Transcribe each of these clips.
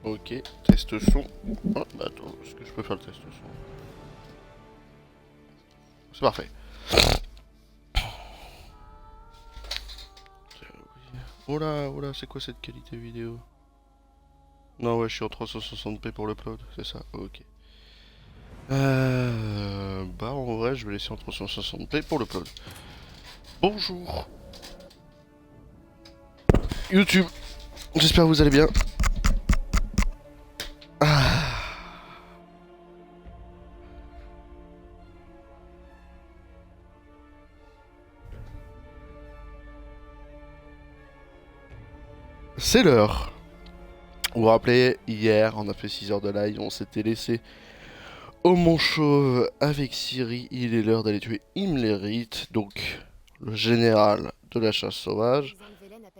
Ok, test son. Oh, bah attends, est-ce que je peux faire le test son? C'est parfait. Oh là, c'est quoi cette qualité vidéo? Non, ouais, je suis en 360p pour l'upload, c'est ça, ok. Bah en vrai, je vais laisser en 360p pour l'upload. Bonjour YouTube, j'espère que vous allez bien. C'est l'heure. Vous vous rappelez, hier, on a fait 6 heures de live, on s'était laissé au Mont Chauve avec Siri. Il est l'heure d'aller tuer Imlerith, donc le général de la chasse sauvage.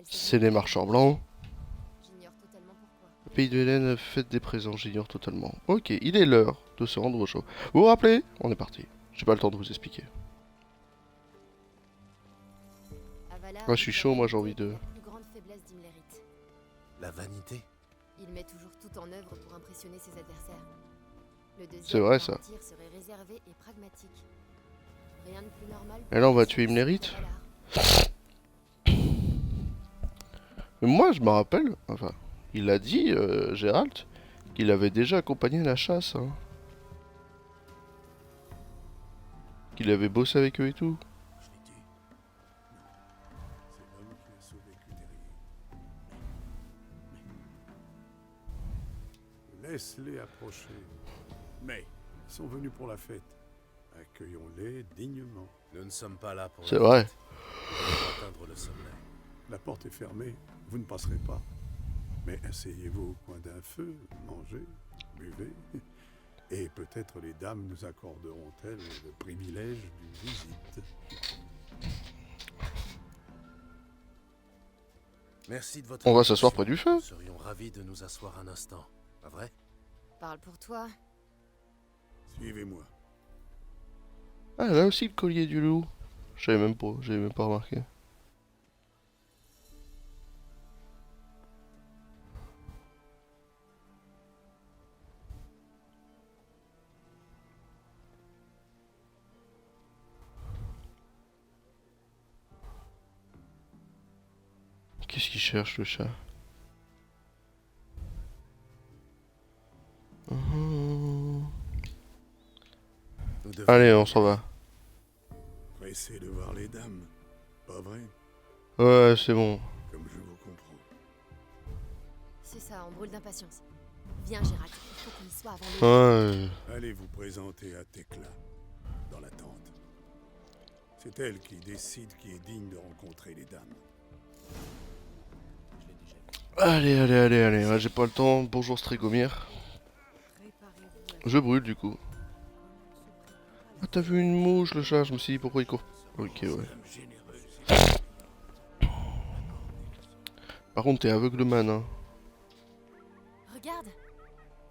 C'est les marchands blancs. Le pays de Hélène, fête des présents, j'ignore totalement. Ok, il est l'heure de se rendre au show. Vous vous rappelez? On est parti. J'ai pas le temps de vous expliquer. Moi je suis chaud, moi j'ai envie de... La vanité. Il met toujours tout en œuvre pour impressionner ses adversaires. Le C'est deuxième vrai ça. tir serait réservé et pragmatique. Rien de plus normal. Et là on va tuer Imlerith. Mais moi je me rappelle, enfin, il a dit, Gérald, qu'il avait déjà accompagné la chasse. Hein. Qu'il avait bossé avec eux et tout. Je l'ai tué. Non. C'est l'homme qui a sauvé Cudérier. Laisse-les approcher. Mais ils sont venus pour la fête. Accueillons-les dignement. Nous ne sommes pas là pour C'est vrai. atteindre le sommet. La porte est fermée, vous ne passerez pas. Mais asseyez-vous au coin d'un feu, mangez, buvez. Et peut-être les dames nous accorderont-elles le privilège d'une visite. Merci de votre On va s'asseoir invitation. près du feu. Nous serions ravis de nous asseoir un instant. Pas vrai? Parle pour toi. Suivez-moi. Ah là aussi le collier du loup. J'avais même pas remarqué. Qu'est-ce qu'il cherche le chat? Nous devons Allez, on s'en va. Pressez de voir les dames, pas vrai? Ouais, c'est bon. Comme je vous comprends. C'est ça, on brûle d'impatience. Viens, Gérald. Il faut qu'on y soit avant le... Ouais. Allez vous présenter à Tekla, dans la tente. C'est elle qui décide qui est digne de rencontrer les dames. Allez. Ouais, j'ai pas le temps. Bonjour Strégomir. Je brûle du coup. Ah, t'as vu une mouche le chat? Je me suis dit pourquoi il court. Ok, ouais. Par contre, t'es aveugle man, hein. Regarde.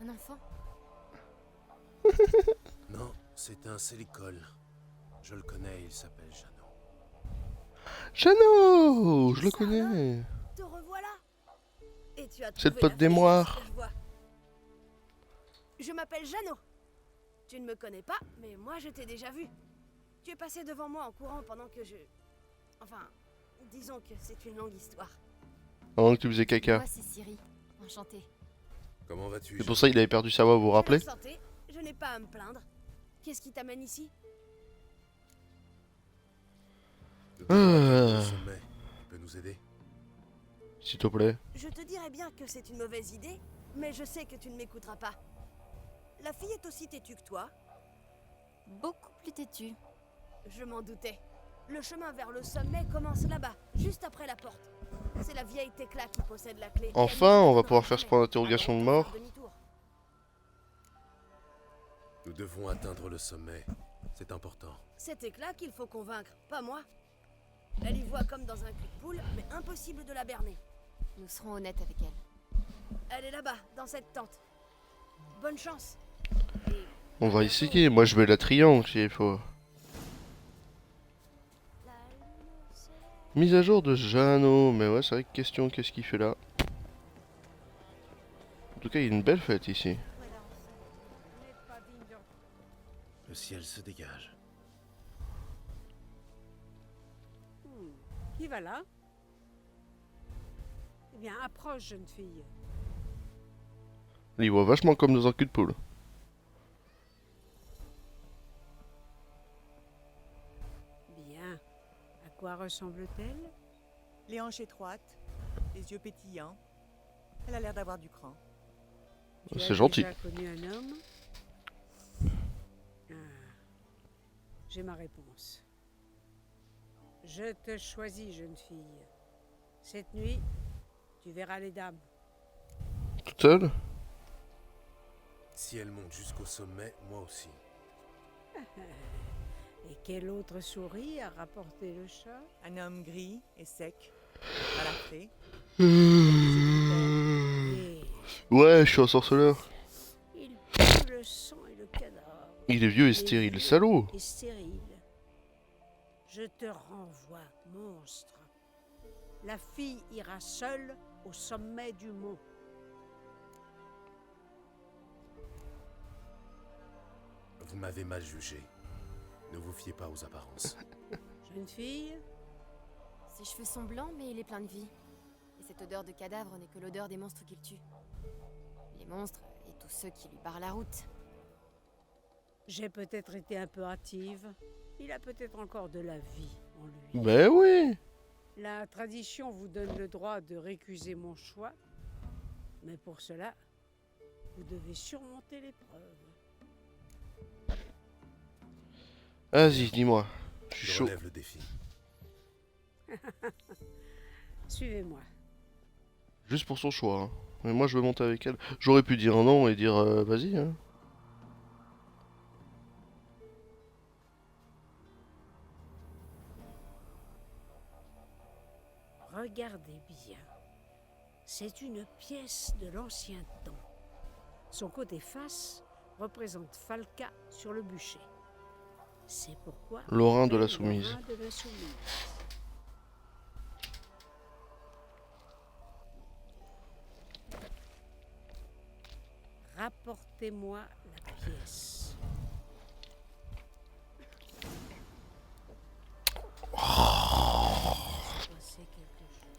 Un enfant. Non, c'est un sélicole. Je le connais, il s'appelle Jeannot. Jeannot, je le connais. Te revoilà. Et tu as C'est le trouvé pote la des fille, moires. ce que je vois. Je m'appelle Jeannot. Tu ne me connais pas, mais moi je t'ai déjà vu. Tu es passé devant moi en courant pendant que je... Enfin, disons que c'est une longue histoire. Avant que tu faisais caca. Moi, c'est Siri. Enchantée. Comment vas-tu? C'est pour ça qu'il avait perdu sa voix, vous vous rappelez? Santé, je n'ai pas à me plaindre. Qu'est-ce qui t'amène ici? Nous devons atteindre Ah. le sommet. Tu peux nous aider? S'il te plaît. Je te dirais bien que c'est une mauvaise idée, mais je sais que tu ne m'écouteras pas. La fille est aussi têtue que toi. Beaucoup plus têtue. Je m'en doutais. Le chemin vers le sommet commence là-bas, juste après la porte. C'est la vieille Tekla qui possède la clé. Enfin, on va pouvoir faire ce point d'interrogation de mort. Nous devons atteindre le sommet. C'est important. C'est Tekla qu'il faut convaincre, pas moi. Elle y voit comme dans un cul de poule, mais impossible de la berner. Nous serons honnêtes avec elle. Elle est là-bas, dans cette tente. Bonne chance. On va essayer. Moi, je vais la triangle s'il faut. Mise à jour de Jeannot. Mais ouais, c'est vrai que question, qu'est-ce qu'il fait là? En tout cas, il y a une belle fête ici. Le ciel se dégage. Qui va là? Eh bien, approche, jeune fille. Il voit vachement comme dans un cul de poule. Bien. À quoi ressemble-t-elle? Les hanches étroites, les yeux pétillants. Elle a l'air d'avoir du cran. Tu C'est as gentil. déjà connu un homme? Ah. J'ai ma réponse. Je te choisis, jeune fille. Cette nuit, tu verras les dames. Toute seule? Si elle monte jusqu'au sommet, moi aussi. Et quelle autre souris a rapporté le chat? Un homme gris et sec, balafré. Et Ouais, je suis un sorceleur. il pue le sang et le cadavre. Il est vieux et Et stérile, vieux salaud. Et stérile. Je te renvoie, monstre. La fille ira seule au sommet du mont. Vous m'avez mal jugé. Ne vous fiez pas aux apparences. Jeune fille, Ses cheveux sont blancs, mais il est plein de vie. Et cette odeur de cadavre n'est que l'odeur des monstres qu'il tue. Les monstres et tous ceux qui lui barrent la route. j'ai peut-être été un peu hâtive. Il a peut-être encore de la vie en lui. Ben oui. La tradition vous donne le droit de récuser mon choix, mais pour cela, vous devez surmonter l'épreuve. Vas-y, dis-moi. Je suis Je chaud. relève le défi. Suivez-moi. Juste pour son choix. Hein. Mais moi, je veux monter avec elle. J'aurais pu dire non et dire vas-y. Hein. Regardez bien. C'est une pièce de l'ancien temps. Son côté face représente Falca sur le bûcher. C'est pourquoi on Lorrain de la l'appelle Soumise. Lorrain de la Soumise. Rapportez-moi la pièce. C'est quelque chose.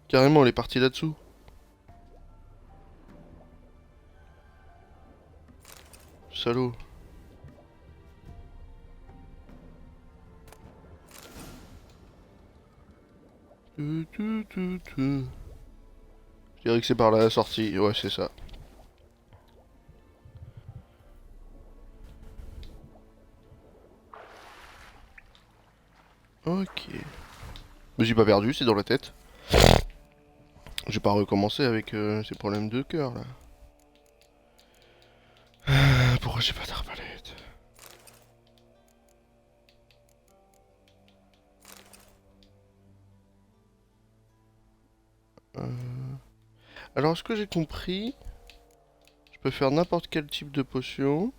Carrément, elle est partie là-dessous. Salaud. Je dirais que c'est par la sortie. Ouais, c'est ça. Ok. Mais j'ai pas perdu, c'est dans la tête. Je vais pas recommencer avec ces problèmes de cœur là. Pourquoi j'ai pas d'arbalète? Alors, est-ce que j'ai compris? Je peux faire n'importe quel type de potion.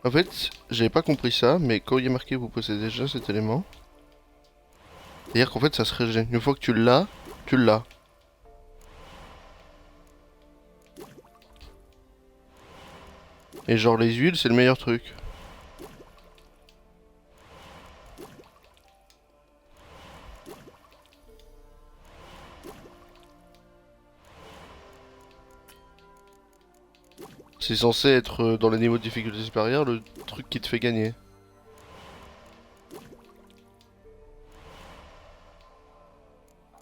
En fait, j'avais pas compris ça, mais quand il y a marqué vous possédez déjà cet élément, c'est-à-dire qu'en fait ça se régène. Une fois que tu l'as, tu l'as. Et genre les huiles, c'est le meilleur truc. C'est censé être dans les niveaux de difficulté supérieurs le truc qui te fait gagner.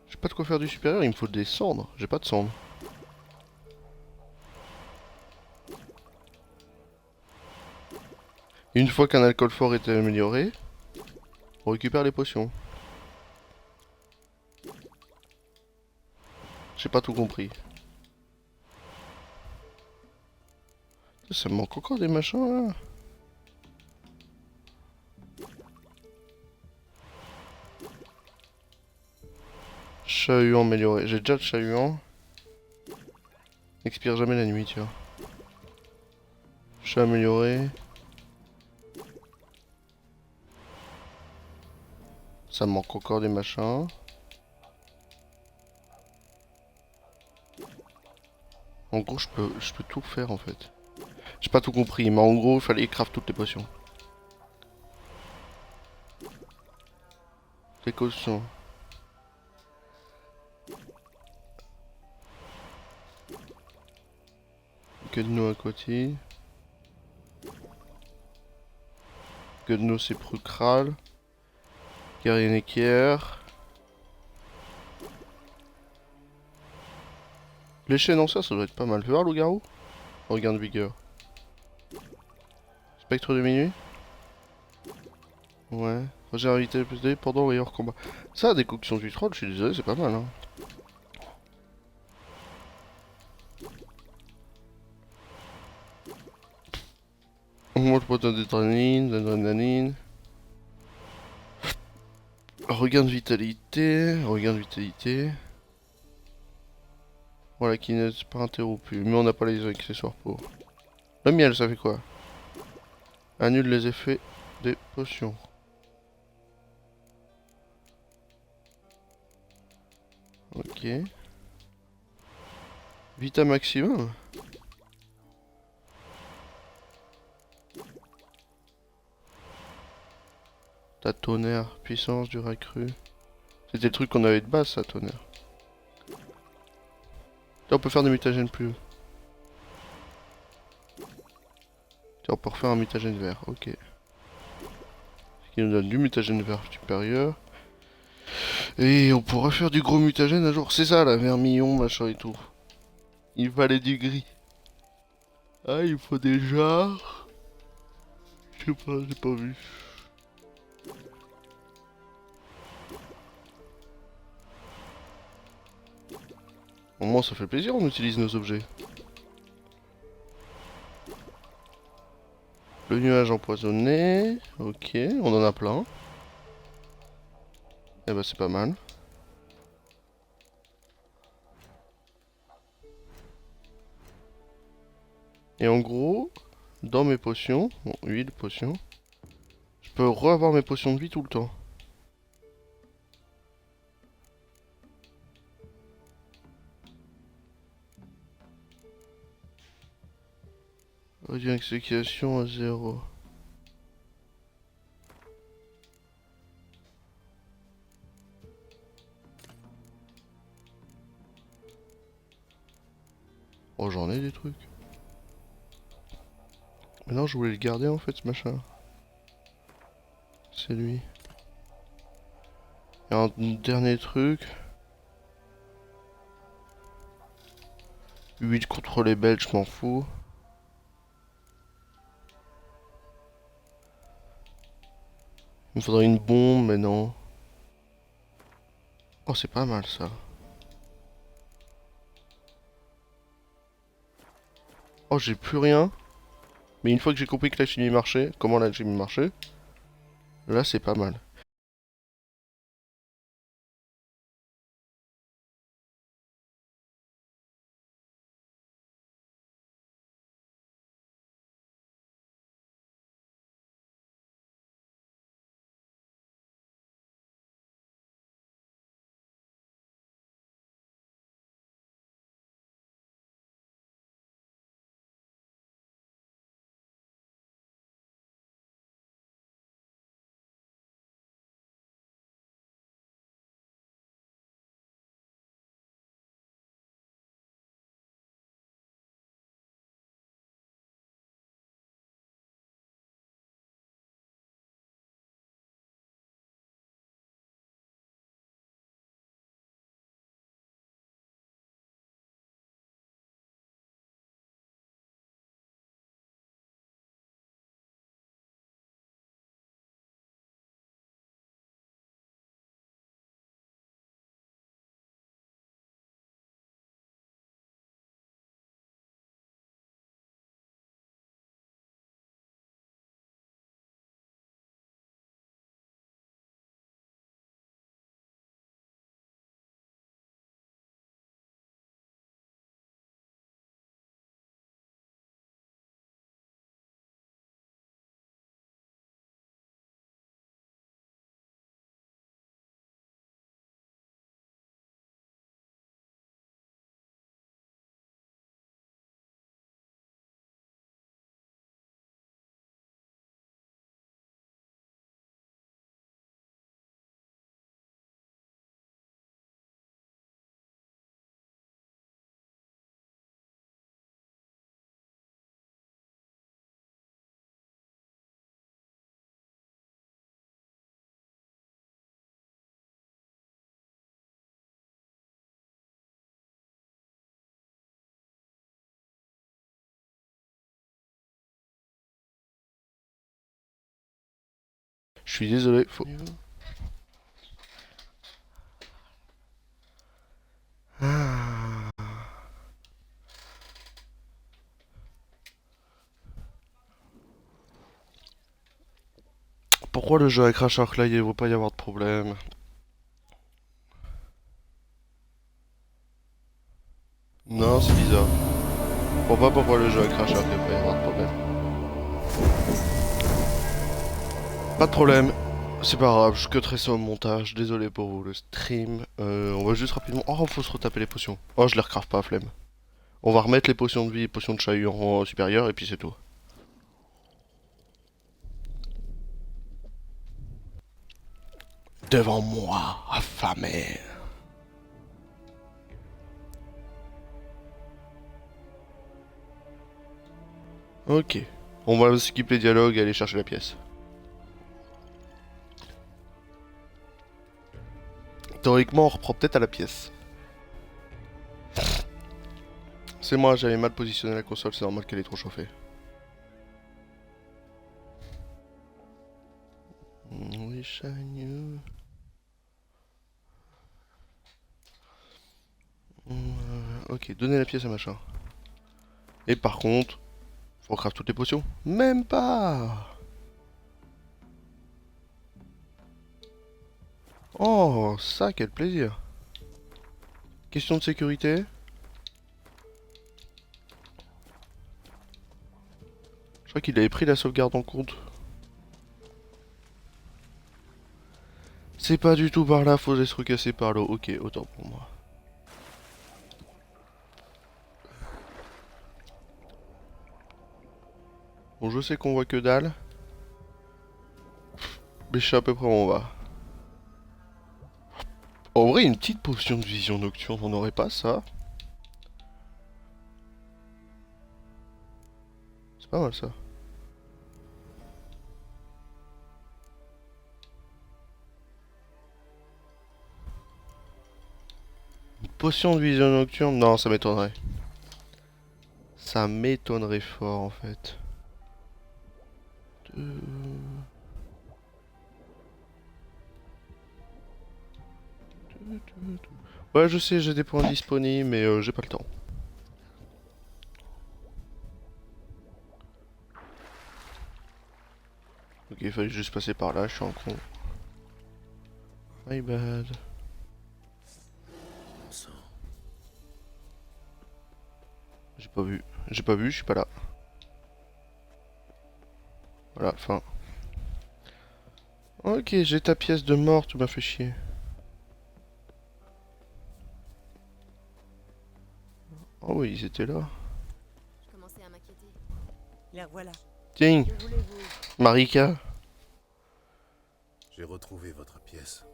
J'ai pas de quoi faire du supérieur, il me faut des cendres. J'ai pas de cendres. Une fois qu'un alcool fort est amélioré, on récupère les potions. J'ai pas tout compris. Ça me manque encore des machins là. Chat-huant amélioré. J'ai déjà le chat-huant. N'expire jamais la nuit, tu vois. Chat amélioré. Ça me manque encore des machins. En gros, je peux tout faire en fait. J'ai pas tout compris, mais en gros, il fallait craft toutes les potions. Précaution. Guedno aquatique. Guedno sépulcral. Guerrier équerre. Les chaînes en ça doit être pas mal. Fais voir loup-garou. Regain de vigueur. Spectre de minuit. Ouais. Régénéralité de plus D pendant et hors combat. Ça, décoction du troll, je suis désolé, c'est pas mal. Hein. Augmente le potin d'adrénaline. Regain de vitalité. Regain de vitalité. Voilà, qui n'est pas interrompu. Mais on n'a pas les accessoires pour. Le miel, ça fait quoi? Annule les effets des potions. Ok. Vita maximum. Ta tonnerre, puissance du accru. C'était le truc qu'on avait de base, ça, tonnerre. Là, on peut faire des mutagènes plus haut. Tiens, on peut refaire un mutagène vert, ok. Ce qui nous donne du mutagène vert supérieur. Et on pourrait faire du gros mutagène un jour. C'est ça, là, vermillon, machin et tout. Il fallait du gris. Ah, il faut déjà... Je sais pas, j'ai pas vu. Au moins, ça fait plaisir, on utilise nos objets. Le nuage empoisonné. Ok, on en a plein. Eh ben, c'est pas mal. Et en gros, dans mes potions, bon, 8 potions, je peux re-avoir mes potions de vie tout le temps. Réduire l'exécution à 0. Oh, j'en ai des trucs. Mais non, je voulais le garder en fait, ce machin. C'est lui. Et un dernier truc. 8 contre les Belges, je m'en fous. Il me faudrait une bombe, mais non. Oh, c'est pas mal ça. Oh, j'ai plus rien. Mais une fois que j'ai compris que la chimie marchait, comment la chimie marchait, là c'est pas mal. Je suis désolé, faut... Ah. Pourquoi le jeu a crash alors que là il ne va pas y avoir de problème? Non, c'est bizarre. Je comprends pas pourquoi le jeu a crash alors qu'il va pas y avoir de problème. Pas de problème. C'est pas grave, je cutterai ça au montage. Désolé pour le stream. On va juste rapidement... Oh, faut se retaper les potions. Oh, je les recrave pas, flemme. On va remettre les potions de vie et potions de chahut en rang supérieur et puis c'est tout. Devant moi, affamé. Ok. On va skipper les dialogues et aller chercher la pièce. Théoriquement, on reprend peut-être à la pièce. C'est moi, j'avais mal positionné la console, c'est normal qu'elle est trop chauffée. Wish I knew. Ok, donnez la pièce à machin. Et par contre, faut craft toutes les potions. Même pas. Oh, ça, quel plaisir. Question de sécurité. Je crois qu'il avait pris la sauvegarde en compte. C'est pas du tout par là, faut se recasser par l'eau. Ok, autant pour moi. Bon, je sais qu'on voit que dalle. Mais je sais à peu près où on va. En vrai, une petite potion de vision nocturne, on n'aurait pas ça? C'est pas mal ça. Une potion de vision nocturne? Non, ça m'étonnerait. Ça m'étonnerait fort en fait. Ouais, je sais, j'ai des points disponibles, mais j'ai pas le temps. Ok, il fallait juste passer par là, je suis en con. My bad. J'ai pas vu. J'ai pas vu, je suis pas là. Voilà, fin. Ok, j'ai ta pièce de mort, tu m'as fait chier. Oh oui, ils étaient là. Je commençais à m'inquiéter. La voilà. Tiens, Que voulez-vous? Marika. J'ai retrouvé votre pièce.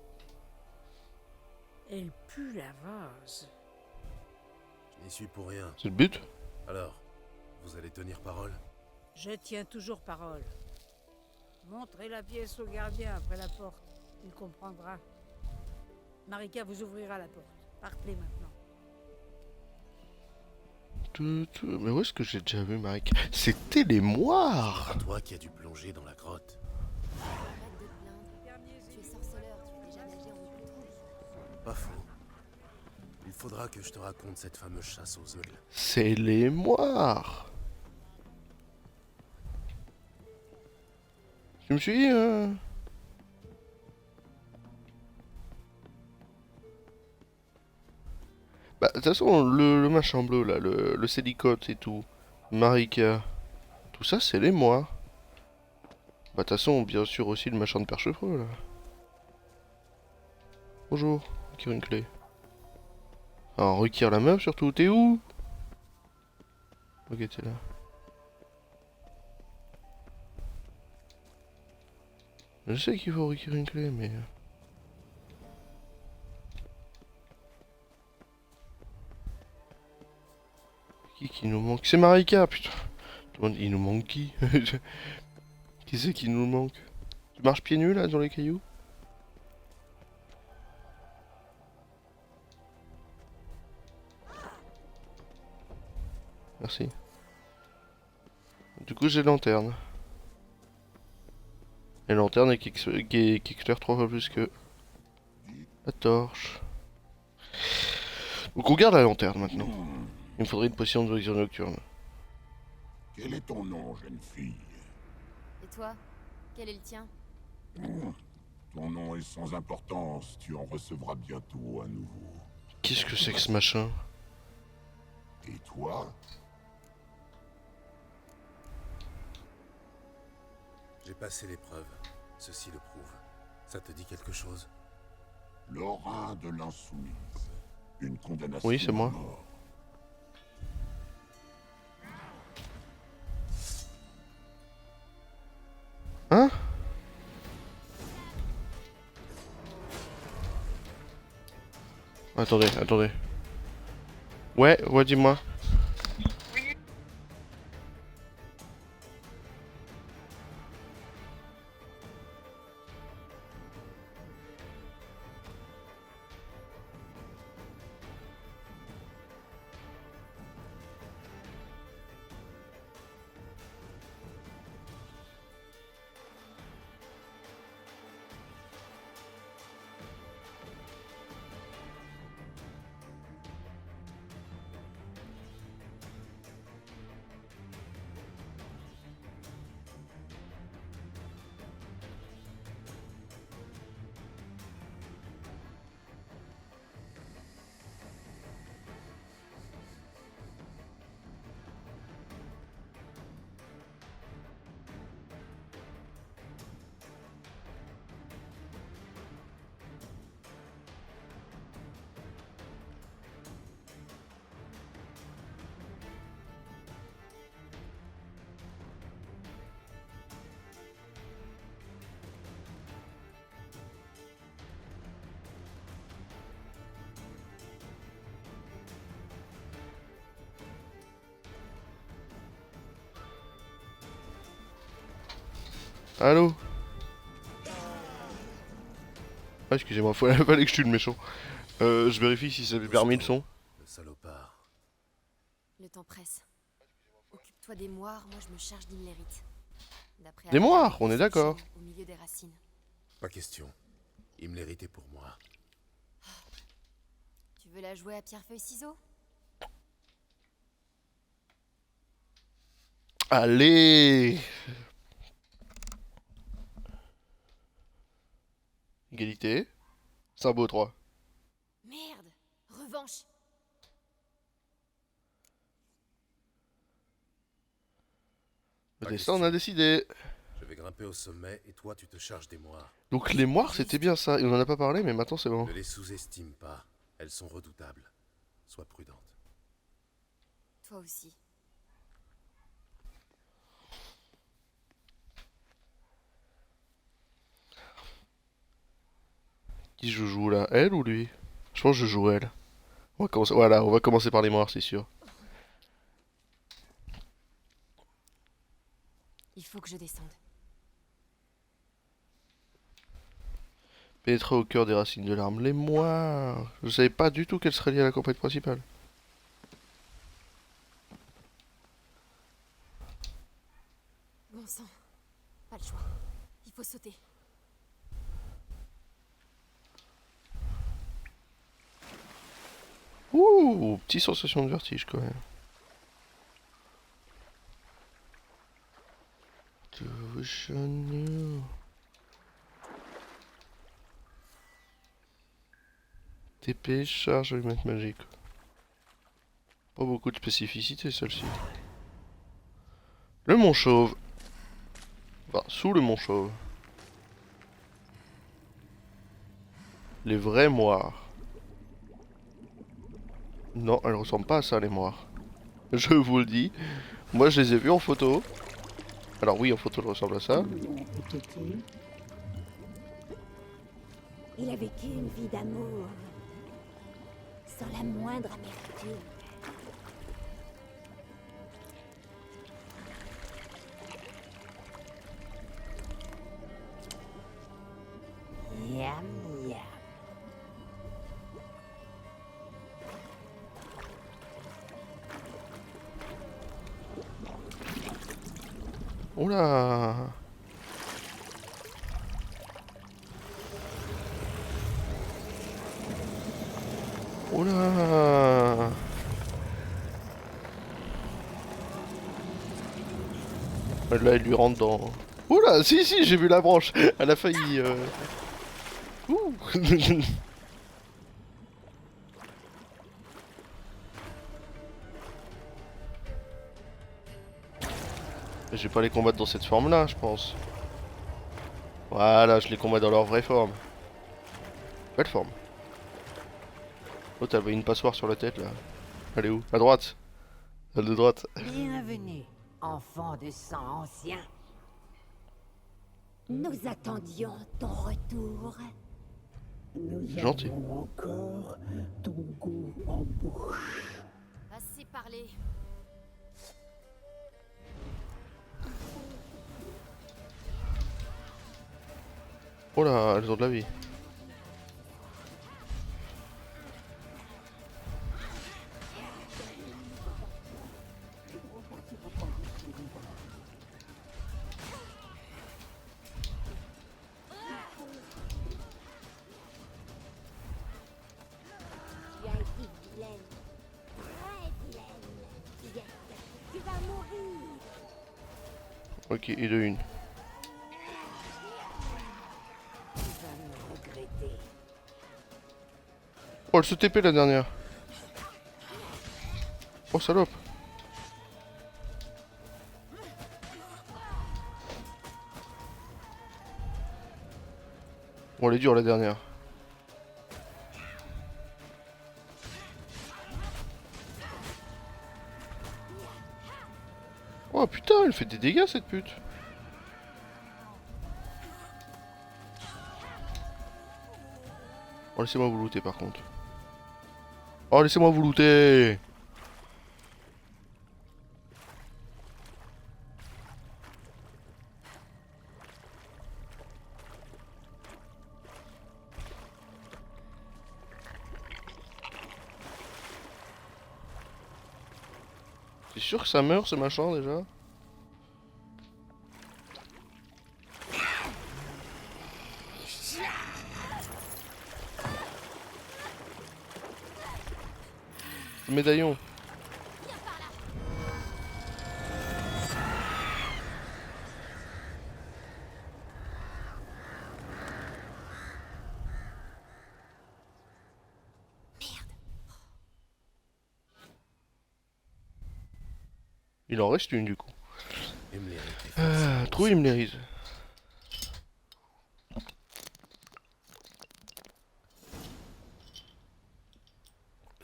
Elle pue la vase. Je n'y suis pour rien. C'est le but? Alors, vous allez tenir parole? Je tiens toujours parole. Montrez la pièce au gardien après la porte. Il comprendra. Marika vous ouvrira la porte. Partez maintenant. Mais où est-ce que j'ai déjà vu Marika? C'était les moires! Toi qui as dû plonger dans la grotte. Arrête de te plaindre. Tu es sorceleur, tu as déjà nagé en eau plus trouble. Pas faux. Il faudra que je te raconte cette fameuse chasse aux œufs. C'est les moires! Tu me suis Bah, de toute façon, le machin bleu là, le Célicote et tout, Marika, tout ça c'est les moires. Bah, de toute façon, bien sûr aussi le machin de Perchefreux là. Bonjour, requiert une clé. Alors, requiert la meuf surtout, t'es où? Ok, t'es là. Je sais qu'il faut requérir une clé, mais... Qui nous manque? C'est Marika, putain. Tout le monde, il nous manque qui? Qui c'est qui nous manque? Tu marches pieds nus là, dans les cailloux? Merci. Du coup, j'ai lanterne. Et la lanterne est qui éclaire 3 fois plus que la torche. Donc on garde la lanterne maintenant. Il me faudrait une potion de vision nocturne. Quel est ton nom, jeune fille? Et toi? Quel est le tien? Ton nom est sans importance, tu en recevras bientôt un nouveau. Qu'est-ce que c'est que ce machin? Et toi? J'ai passé l'épreuve. Ceci le prouve. Ça te dit quelque chose? Laura de l'Insoumise. Une condamnation Oui, c'est moi. à mort. Hein? Attendez, attendez. Ouais, dis-moi. Allô? Ah, excusez-moi, fallait que je tue le méchant. Je vérifie si ça permis le son. Le salopard. Le temps presse. Occupe-toi des moires, moi je me charge d'Imlerite. D'après Des Adam, moires, on est c'est d'accord. le chêne Au milieu des racines. Pas question. Il me l'héritait pour moi. Tu veux la jouer à pierre-feuille-ciseaux? Allez! Égalité. C'est un beau 3. Merde! Revanche! Le Pas destin, on question. a décidé. Je vais grimper au sommet et toi tu te charges des moires. Donc les moires, c'était bien ça. Et on en a pas parlé, mais maintenant c'est bon. Ne les sous-estime pas. Elles sont redoutables. Sois prudente. Toi aussi. Qui je joue là? Elle ou lui? Je pense que je joue elle. On va commencer... Voilà, on va commencer par les moires, c'est sûr. Il faut que je descende. Pénétrer au cœur des racines de l'arme. Les moires. Je savais pas du tout qu'elle serait liée à la campagne principale. Bon sang. Pas le choix. Il faut sauter. Ouh, petite sensation de vertige quand même. TP, charge, allumette magique. Pas beaucoup de spécificité celle-ci. Le mont chauve. Enfin, sous le mont chauve. Les vrais moires. Non, elles ressemblent pas à ça les moires. Je vous le dis. Moi je les ai vus en photo. Alors oui, en photo elles ressemblent à ça. Il a vécu une vie d'amour, sans la moindre amertume. Miam, miam. Oula. Oula. Là, il lui rentre dans... Oula, si, si, j'ai vu la branche. Elle a failli... Ouh. Je vais pas les combattre dans cette forme-là, je pense. Voilà, je les combats dans leur vraie forme. Belle forme. Oh, t'avais une passoire sur la tête, là. Elle est où? À droite. Celle de droite. Bienvenue, enfant de sang ancien. Nous attendions ton retour. Gentil. Encore ton goût en bouche. Assez parlé. Oh là, elles ont de la vie. Tu as été vilaine. Très vilaine. Tu vas mourir. Ok, et de une. Tu vas me regretter. Oh, elle se TP la dernière. Oh, salope. Bon, elle est dure la dernière. Oh putain, elle fait des dégâts cette pute. Oh, laissez-moi vous looter par contre. Oh, laissez-moi vous looter. T'es sûr que ça meurt ce machin déjà? Le médaillon. Il en reste une du coup. Trouve Himmlerise.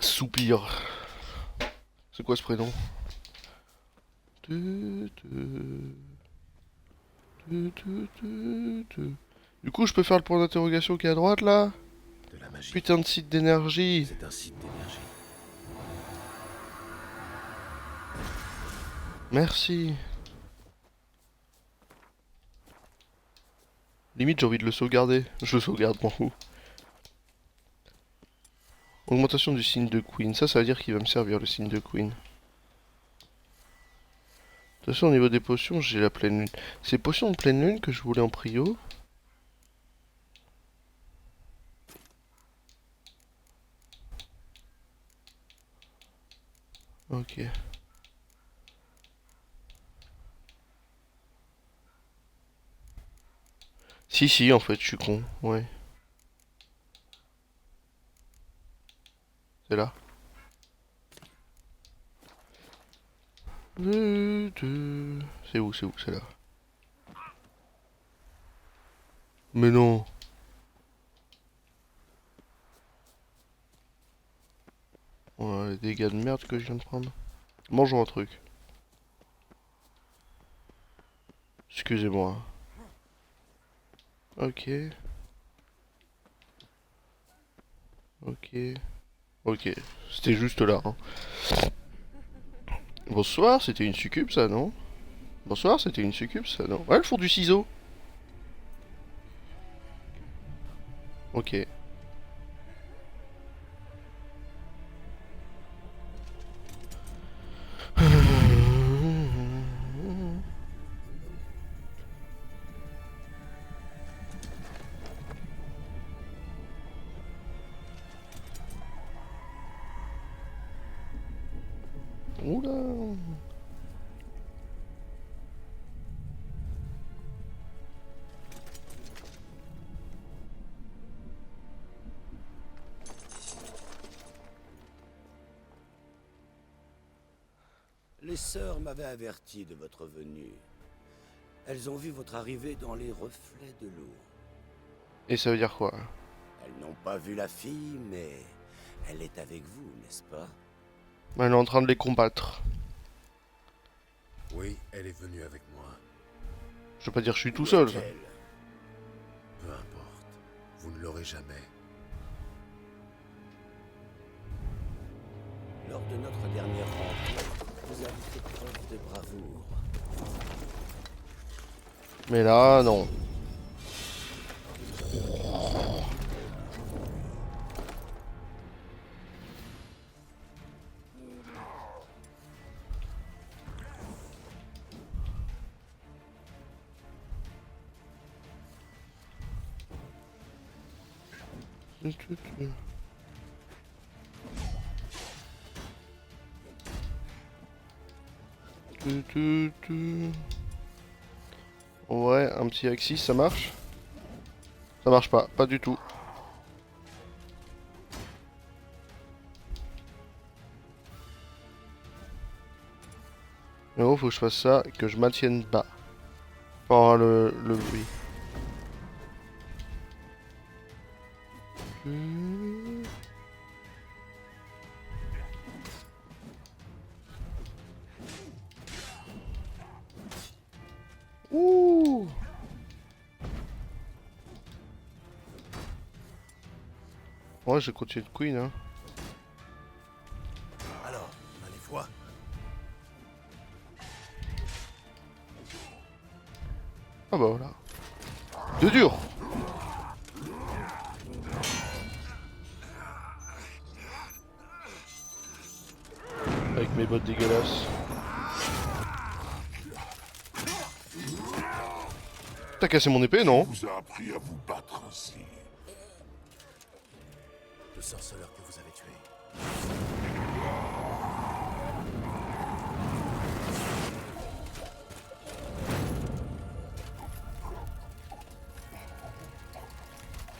Soupir. C'est quoi ce prénom? Du coup, je peux faire le point d'interrogation qui est à droite là? De la magie. Putain de site d'énergie. C'est un site d'énergie. Merci. Limite, j'ai envie de le sauvegarder. Je le sauvegarde, m'en fous. Augmentation du signe de Queen. Ça veut dire qu'il va me servir le signe de Queen. De toute façon, au niveau des potions, j'ai la pleine lune. C'est potions de pleine lune que je voulais en prio. Ok. Si, en fait, je suis con. Ouais. C'est là. C'est où, c'est là. Mais non. Oh, les dégâts de merde que je viens de prendre. Mangeons un truc. Excusez-moi. Ok. Ok. Ok. C'était juste là. Hein. Bonsoir, c'était une succube ça, non? Bonsoir, c'était une succube ça, non? Ouais, elles font du ciseau. Ok. Oula. Les sœurs m'avaient averti de votre venue. Elles ont vu votre arrivée dans les reflets de l'eau. Et ça veut dire quoi? Elles n'ont pas vu la fille, mais elle est avec vous, n'est-ce pas? Elle est en train de les combattre. Oui, elle est venue avec moi. Je veux pas dire que je suis tout Où seul. est-elle? Peu importe. Vous ne l'aurez jamais. Lors de notre dernière rencontre, vous avez fait preuve de bravoure. Mais là, non. Ouais, un petit axis, ça marche? Ça marche pas, pas du tout. Mais oh, faut que je fasse ça et que je maintienne bas. Pour avoir le bruit. Ouh. Ouais, j'ai continué de Queen, hein. Alors, on a les fois. Ah bah voilà. De dur. Avec mes bottes dégueulasses. T'as cassé mon épée, non? Vous a appris à vous battre ainsi. Le sorceleur que vous avez tué.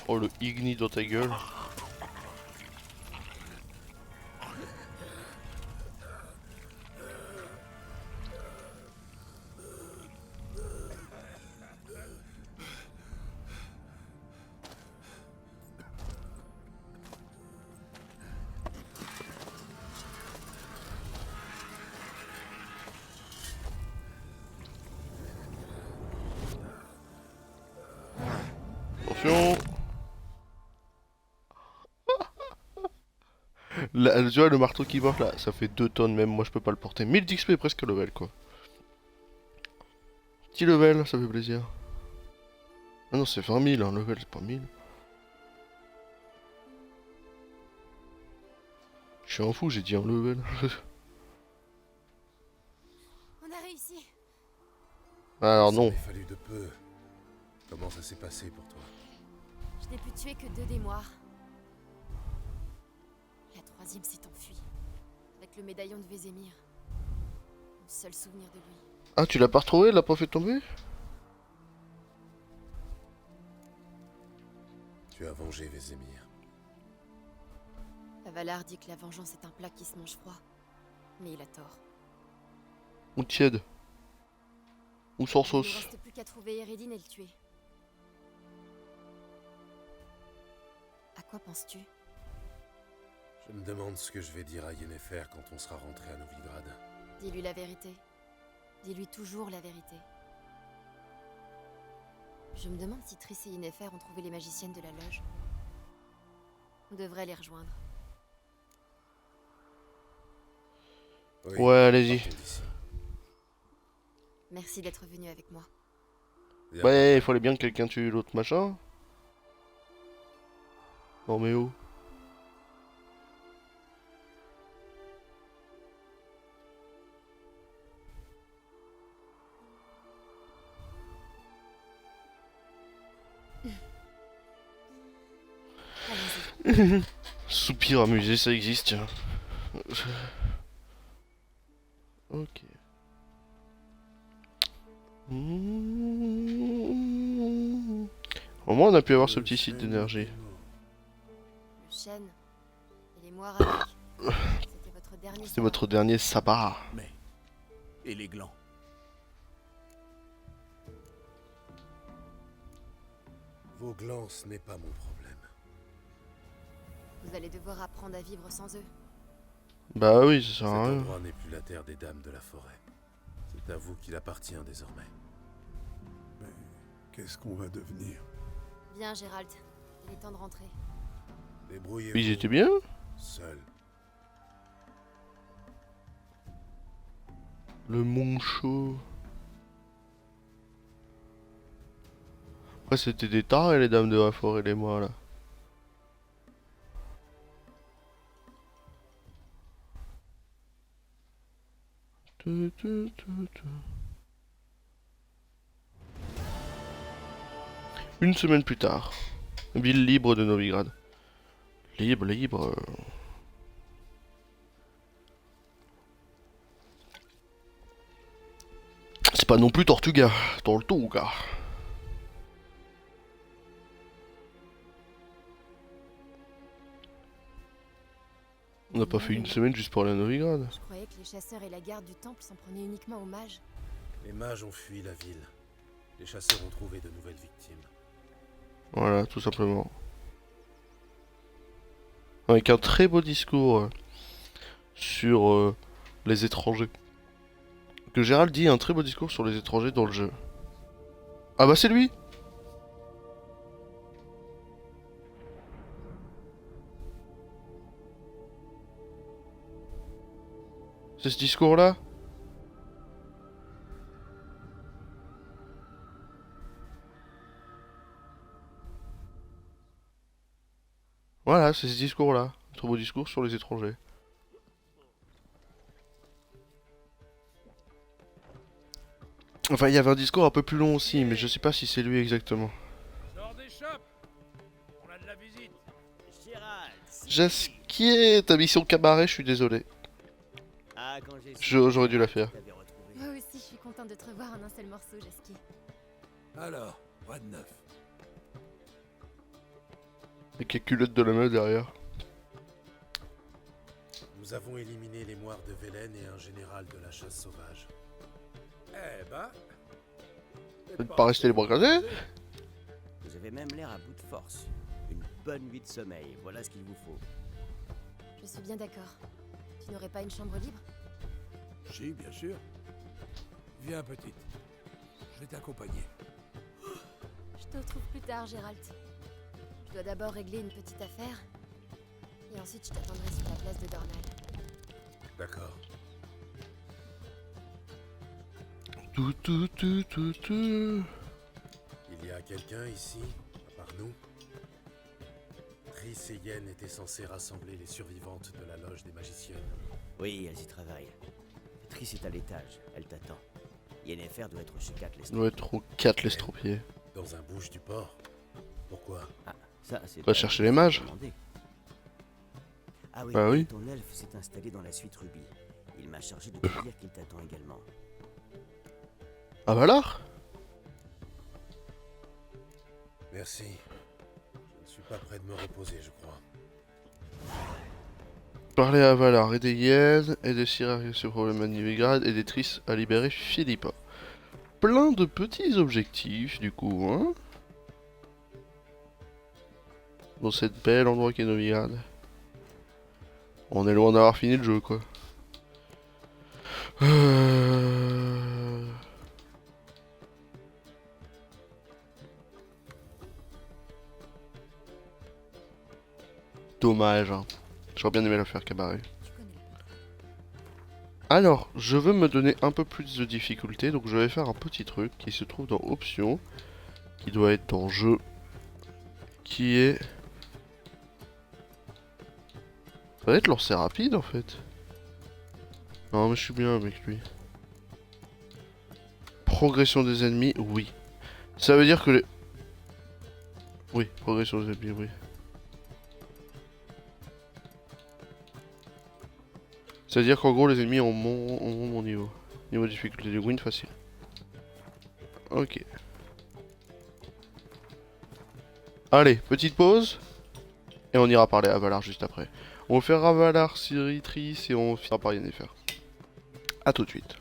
Oh, le Igni dans ta gueule. Attention. Là, tu vois le marteau qui porte là, ça fait 2 tonnes même, moi je peux pas le porter. 1000 d'XP presque level quoi. Petit level, ça fait plaisir. Ah non, c'est 20 000 un level, c'est pas 1000. Je suis un fou, j'ai dit un level. On a réussi. Alors non. Il a fallu de peu. Comment ça s'est passé pour toi? Je n'ai pu tuer que 2 des moires. La 3e s'est enfuie. Avec le médaillon de Vézémir. Mon seul souvenir de lui. Ah, tu l'as pas retrouvé, elle l'a pas fait tomber? Tu as vengé Vézémir. Avalar dit que la vengeance est un plat qui se mange froid. Mais il a tort. Ou tiède. Ou sans Il ne sauce. reste plus qu'à trouver Eredin et le tuer. À quoi penses-tu? Je me demande ce que je vais dire à Yennefer quand on sera rentré à Novigrad. Dis-lui la vérité. Dis-lui toujours la vérité. Je me demande si Triss et Yennefer ont trouvé les magiciennes de la loge. On devrait les rejoindre. Oui, Ouais, allez-y. partons d'ici. Merci d'être venu avec moi. Ouais, il fallait bien que quelqu'un tue l'autre machin. Non mais oh. Allons-y. Soupir amusé, ça existe. Tiens. Ok. Au moins on a pu avoir ce petit site d'énergie. Le chêne. Et les moires avec. C'était votre dernier C'était votre dernier sabbat. Mais. Et les glands? Vos glands, ce n'est pas mon problème. Vous allez devoir apprendre à vivre sans eux. Bah oui, ça Cet sert à rien. endroit n'est plus la terre des dames de la forêt. C'est à vous qu'il appartient désormais. Mais qu'est-ce qu'on va devenir? Viens, Gérald. Il est temps de rentrer. Débrouillez-vous. Ils étaient bien. Seul. Le Moncho. Après c'était des tarés les dames de la forêt, les mois là. Une semaine plus tard. Ville libre de Novigrad. Libre, libre. C'est pas non plus Tortuga, Tortuga. On n'a pas fait une semaine juste pour aller à Novigrad. Je croyais que les chasseurs et la garde du temple s'en prenaient uniquement aux mages. Les mages ont fui la ville. Les chasseurs ont trouvé de nouvelles victimes. Voilà, tout simplement. Avec un très beau discours sur les étrangers. Que Gérald dit un très beau discours sur les étrangers dans le jeu. Ah bah c'est lui! C'est ce discours-là? Voilà, c'est ce discours-là. Un très beau discours sur les étrangers. Enfin, il y avait un discours un peu plus long aussi, mais je sais pas si c'est lui exactement. Sors des chopes. On a de la visite. Jasquier, ta mission cabaret, je suis désolé. J'aurais dû la faire. Moi aussi, je suis contente de te revoir en un seul morceau, Jasquier. Alors, quoi de neuf? Avec la culotte de la meuf derrière. Nous avons éliminé les moires de Velen et un général de la chasse sauvage. Eh ben... Peut-être pas rester les bras croisés. Vous avez même l'air à bout de force. Une bonne nuit de sommeil, voilà ce qu'il vous faut. Je suis bien d'accord. Tu n'aurais pas une chambre libre? Si, bien sûr. Viens, petite. Je vais t'accompagner. Je te retrouve plus tard, Gérald. Je dois d'abord régler une petite affaire. Et ensuite, je t'attendrai sur la place de Dornal. D'accord. Il y a quelqu'un ici, à part nous? Triss et Yen étaient censés rassembler les survivantes de la loge des magiciennes. Oui, elles y travaillent. Triss est à l'étage, elle t'attend. Yennefer doit être chez Kat Doit être au 4 l'estropié. Dans un bouge du port? Pourquoi? Ah, ça c'est... Va chercher les mages. Ah oui, Bah oui. Ton elfe s'est installé dans la suite Ruby. Il m'a chargé de te dire qu'il t'attend également. Ah bah là. Merci. Je ne suis pas prêt de me reposer, je crois. Parler à Valar, aider Yen, aider Ciri à régler ses problèmes à Novigrad, aider Triss à libérer Philippa. Plein de petits objectifs du coup, hein. Dans cette belle endroit qu'est Novigrad. On est loin d'avoir fini le jeu quoi. Dommage, hein. J'aurais bien aimé la faire cabaret. Alors, je veux me donner un peu plus de difficulté, donc je vais faire un petit truc qui se trouve dans Options, qui doit être dans Jeu, qui est... Ça va être lancer rapide en fait. Non mais je suis bien avec lui. Progression des ennemis, oui. Ça veut dire que les... Oui, progression des ennemis, oui. C'est-à-dire qu'en gros les ennemis ont mon niveau. Niveau de difficulté du Gwyn facile. Ok. Allez, petite pause. Et on ira parler à Valar juste après. On va faire Valar, Ciri, Triss et on finira par Yennefer. A tout de suite.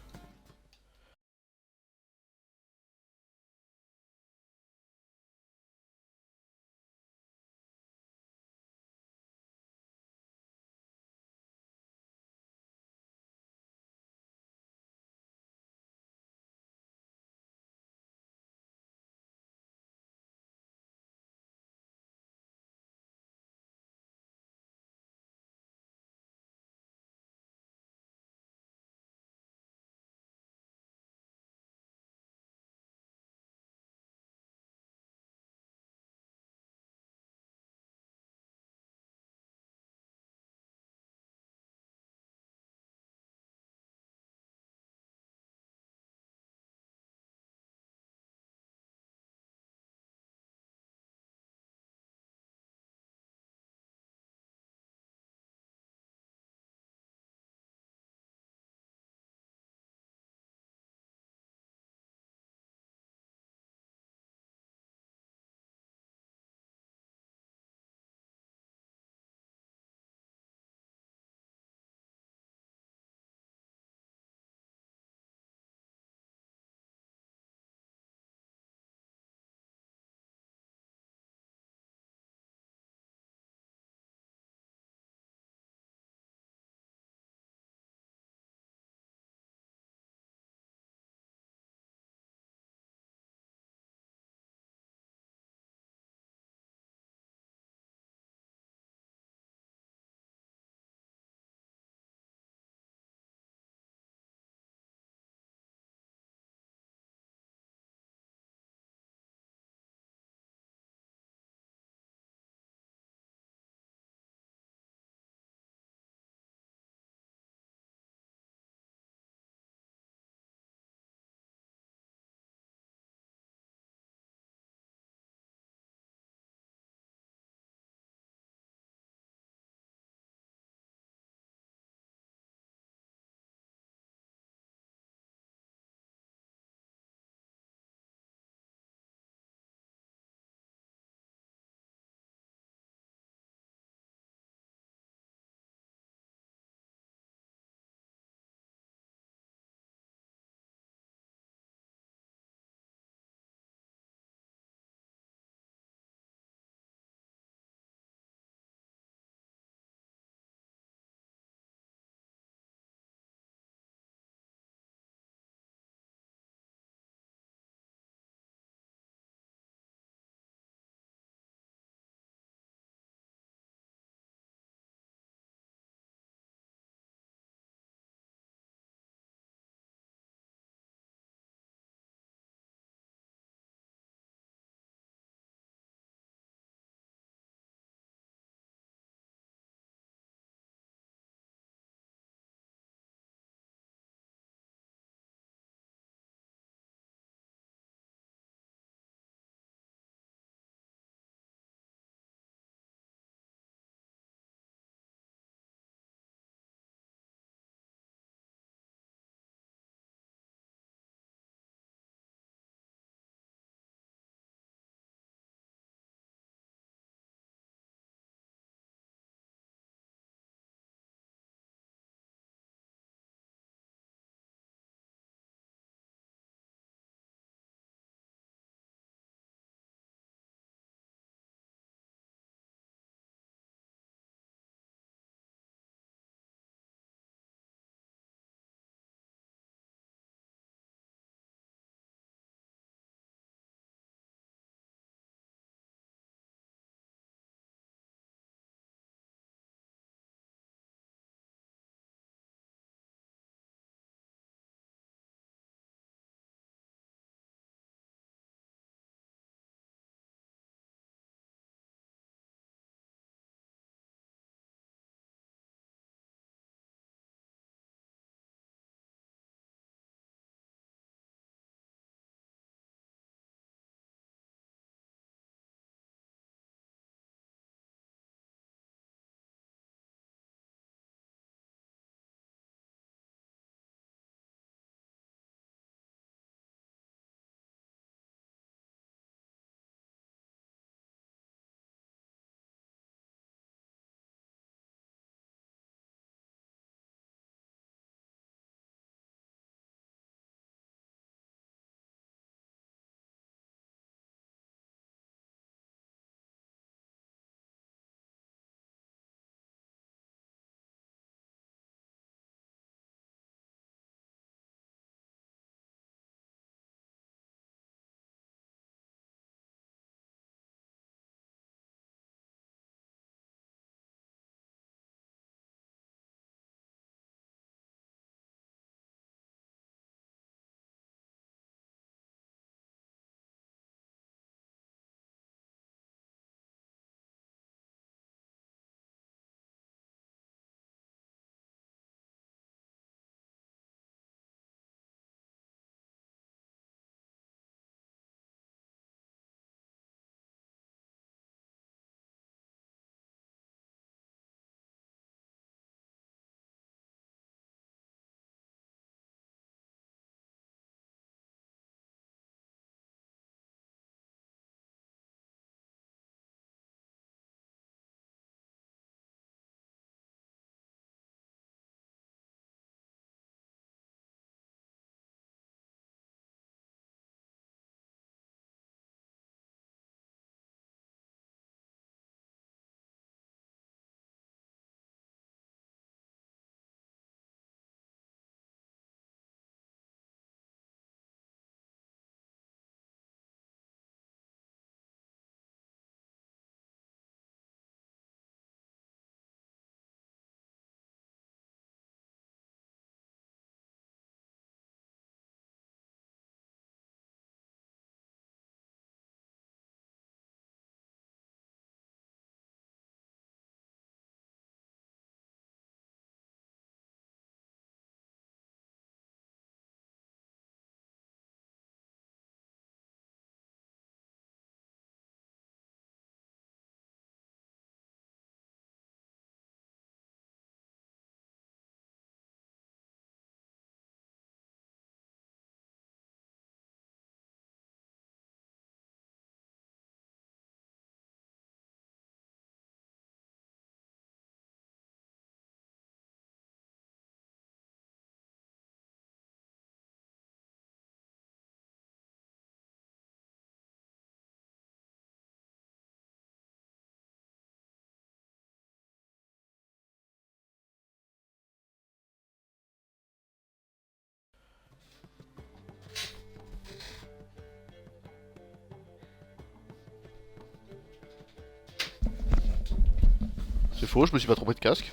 faux, je me suis pas trompé de casque.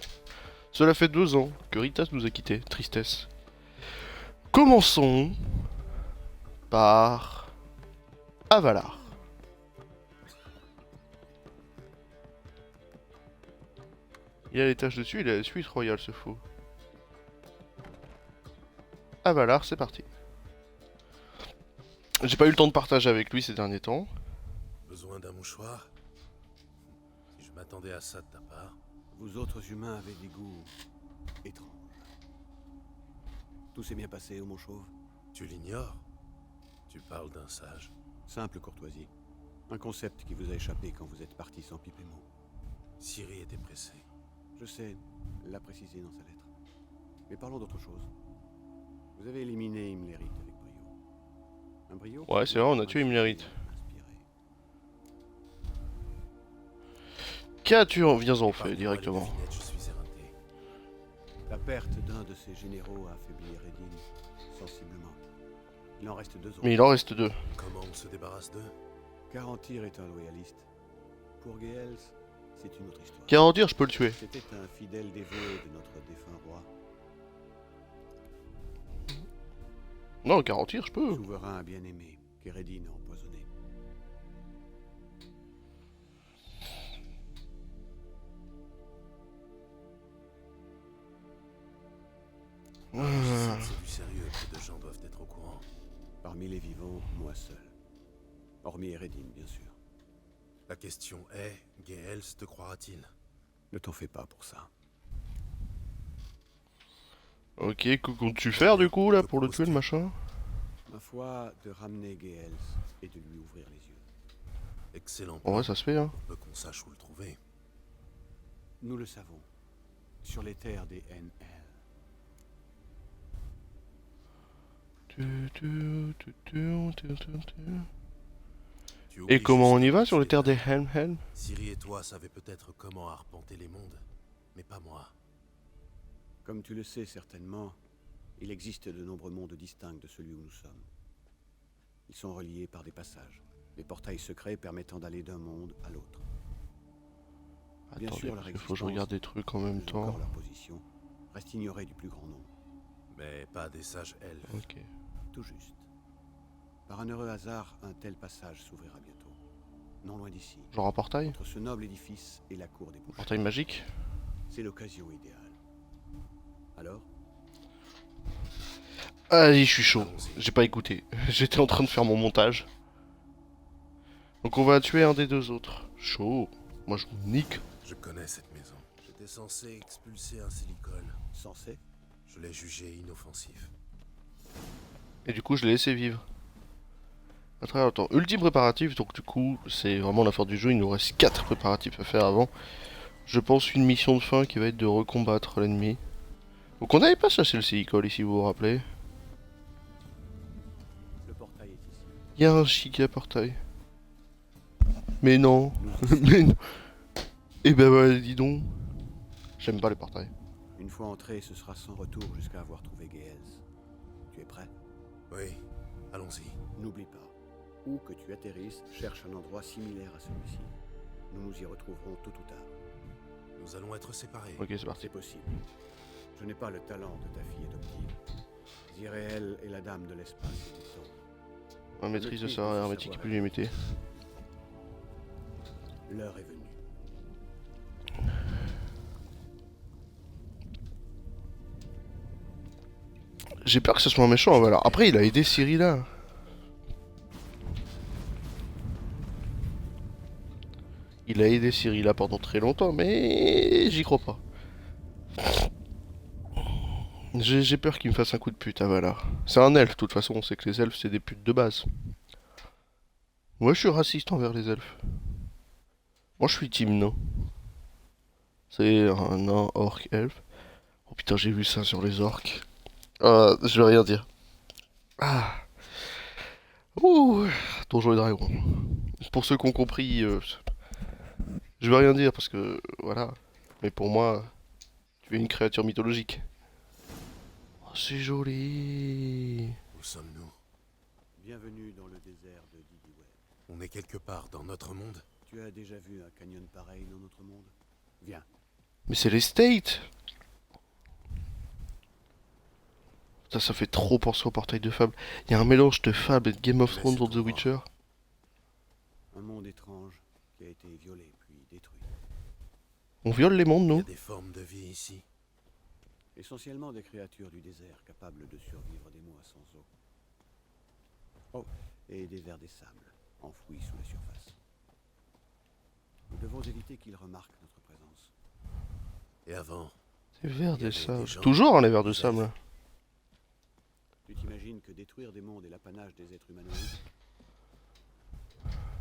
Cela fait 2 ans que Ritas nous a quittés. Tristesse. Commençons par Avalar. Il a l'étage dessus, il a la suite royale, ce fou. Avalar, c'est parti. J'ai pas eu le temps de partager avec lui ces derniers temps. Besoin d'un mouchoir? Si je m'attendais à ça de ta part. Vous autres humains avez des goûts étranges. Tout s'est bien passé au Mont Chauve? Tu l'ignores? Tu parles d'un sage. Simple courtoisie. Un concept qui vous a échappé quand vous êtes parti sans pipe et mot. Ciri était pressé. Je sais, l'a précisé dans sa lettre. Mais parlons d'autre chose. Vous avez éliminé Imlerit avec brio. Un brio? Ouais, c'est vrai, on a tué Imlerit. Qu'as-tu en viens en fait directement? La perte d'un de ses généraux a affaibli Eredin sensiblement. Il en reste 2 autres. Mais il en reste 2. Comment on se débarrasse d'eux? Garantir est un loyaliste. Pour Geels, c'est une autre histoire. Garantir, je peux le tuer. C'était un fidèle dévoué de notre défunt roi. Non, garantir, je peux. Souverain bien-aimé, qu'Eredin a empoisonné. C'est du sérieux, peu de gens doivent être au courant. Parmi les vivants, moi seul. Hormis Eredin, bien sûr. La question est, Geels te croira-t-il? Ne t'en fais pas pour ça. Ok, que comptes-tu faire du coup là pour le tuer le machin? Ma foi, de ramener Geels et de lui ouvrir les yeux. Excellent. Ouais, ça se fait, hein. On peut qu'on sache où le trouver. Nous le savons. Sur les terres des NL. Et comment on y va sur les terres des Helm? Ciri et toi savez peut-être comment arpenter les mondes, mais pas moi. Comme tu le sais certainement, il existe de nombreux mondes distincts de celui où nous sommes. Ils sont reliés par des passages, des portails secrets permettant d'aller d'un monde à l'autre. Attendez, parce qu'il faut que je regarde des trucs en même temps. Leur position reste ignorée du plus grand nombre. Mais pas des sages elfes. Ok. Tout juste. Par un heureux hasard, un tel passage s'ouvrira bientôt. Non loin d'ici. Genre un portail? Entre ce noble édifice et la cour des bouchers. Portail magique? C'est l'occasion idéale. Alors? Allez, je suis chaud. J'ai pas écouté. J'étais en train de faire mon montage. Donc on va tuer un des 2 autres. Chaud. Moi je vous nique. Je connais cette maison. J'étais censé expulser un silicone. Censé? Je l'ai jugé inoffensif. Et du coup je l'ai laissé vivre. À travers le temps. Ultime préparatif, donc du coup c'est vraiment la fin du jeu. Il nous reste 4 préparatifs à faire avant. Je pense une mission de fin qui va être de recombattre l'ennemi. Donc on n'avait pas chassé le silicole ici, vous vous rappelez? Le portail est ici. Il y a un giga portail. Mais non. Mais non. Eh ben ouais, dis donc. J'aime pas les portails. Une fois entré, ce sera sans retour jusqu'à avoir trouvé Geels. Tu es prêt? Oui, allons-y. N'oublie pas, où que tu atterrisses, cherche un endroit similaire à celui-ci. Nous nous y retrouverons tôt ou tard. Nous allons être séparés. Ok, c'est parti. C'est possible. Je n'ai pas le talent de ta fille adoptive. Zirael est la dame de l'espace et du temps. Ma maîtrise de sa hermétique est plus limitée. L'heure est venue. J'ai peur que ce soit un méchant, voilà. Après, il a aidé Ciri là. Il a aidé Ciri là pendant très longtemps, mais j'y crois pas. J'ai peur qu'il me fasse un coup de pute, voilà. C'est un elfe, de toute façon, on sait que les elfes, c'est des putes de base. Moi, je suis raciste envers les elfes. Moi, je suis team nain. C'est un nain, orc, elfe. Oh putain, j'ai vu ça sur les orques. Je vais rien dire. Ah. Ouh. Donjons et Dragons. Pour ceux qui ont compris, je vais rien dire parce que, voilà. Mais pour moi, tu es une créature mythologique. Oh, c'est joli. Où sommes-nous? Bienvenue dans le désert de Didiweb. On est quelque part dans notre monde? Tu as déjà vu un canyon pareil dans notre monde? Viens, Mais c'est les States. Ça fait trop penser au portail de Fable. Il y a un mélange de Fable et de Game of Thrones dans The Witcher. Un monde étrange qui a été violé puis détruit. On viole les mondes, Il y nous? a des formes de vie ici. Essentiellement des créatures du désert capables de survivre des mois sans eau. Oh, et des vers des sables, enfouis sous la surface. Nous devons éviter qu'ils remarquent notre présence. Et avant, Les vers il y de avait sable. des gens, Toujours, hein, les vers de des sable. elfes. Là. Tu t'imagines que détruire des mondes est l'apanage des êtres humanoïdes?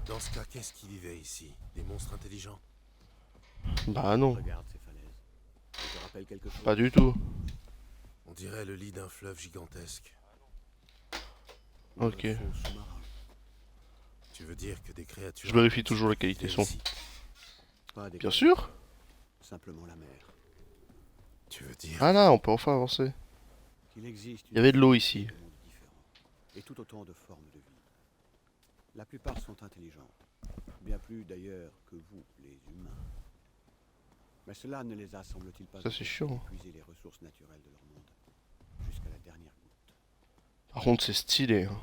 Dans ce cas, qu'est-ce qui vivait ici? Des monstres intelligents? Bah non, Regarde ces falaises. Ça te rappelle quelque chose? pas du tout. On dirait le lit d'un fleuve gigantesque. Ok. Tu veux dire que des créatures... Je vérifie toujours la qualité vivaient son. ici? Pas des Bien créatures, sûr. simplement la mer. Tu veux dire... Ah là, on peut enfin avancer. Qu'il existe Il y avait de l'eau ici. de mondes différents, et tout autant de formes de vie. La plupart sont intelligents, bien plus d'ailleurs que vous, les humains. Mais cela ne les a, semble-t-il, pas Ça, c'est chiant. épuisé les ressources naturelles de leur monde, jusqu'à la dernière goutte. Par contre, c'est stylé. Hein.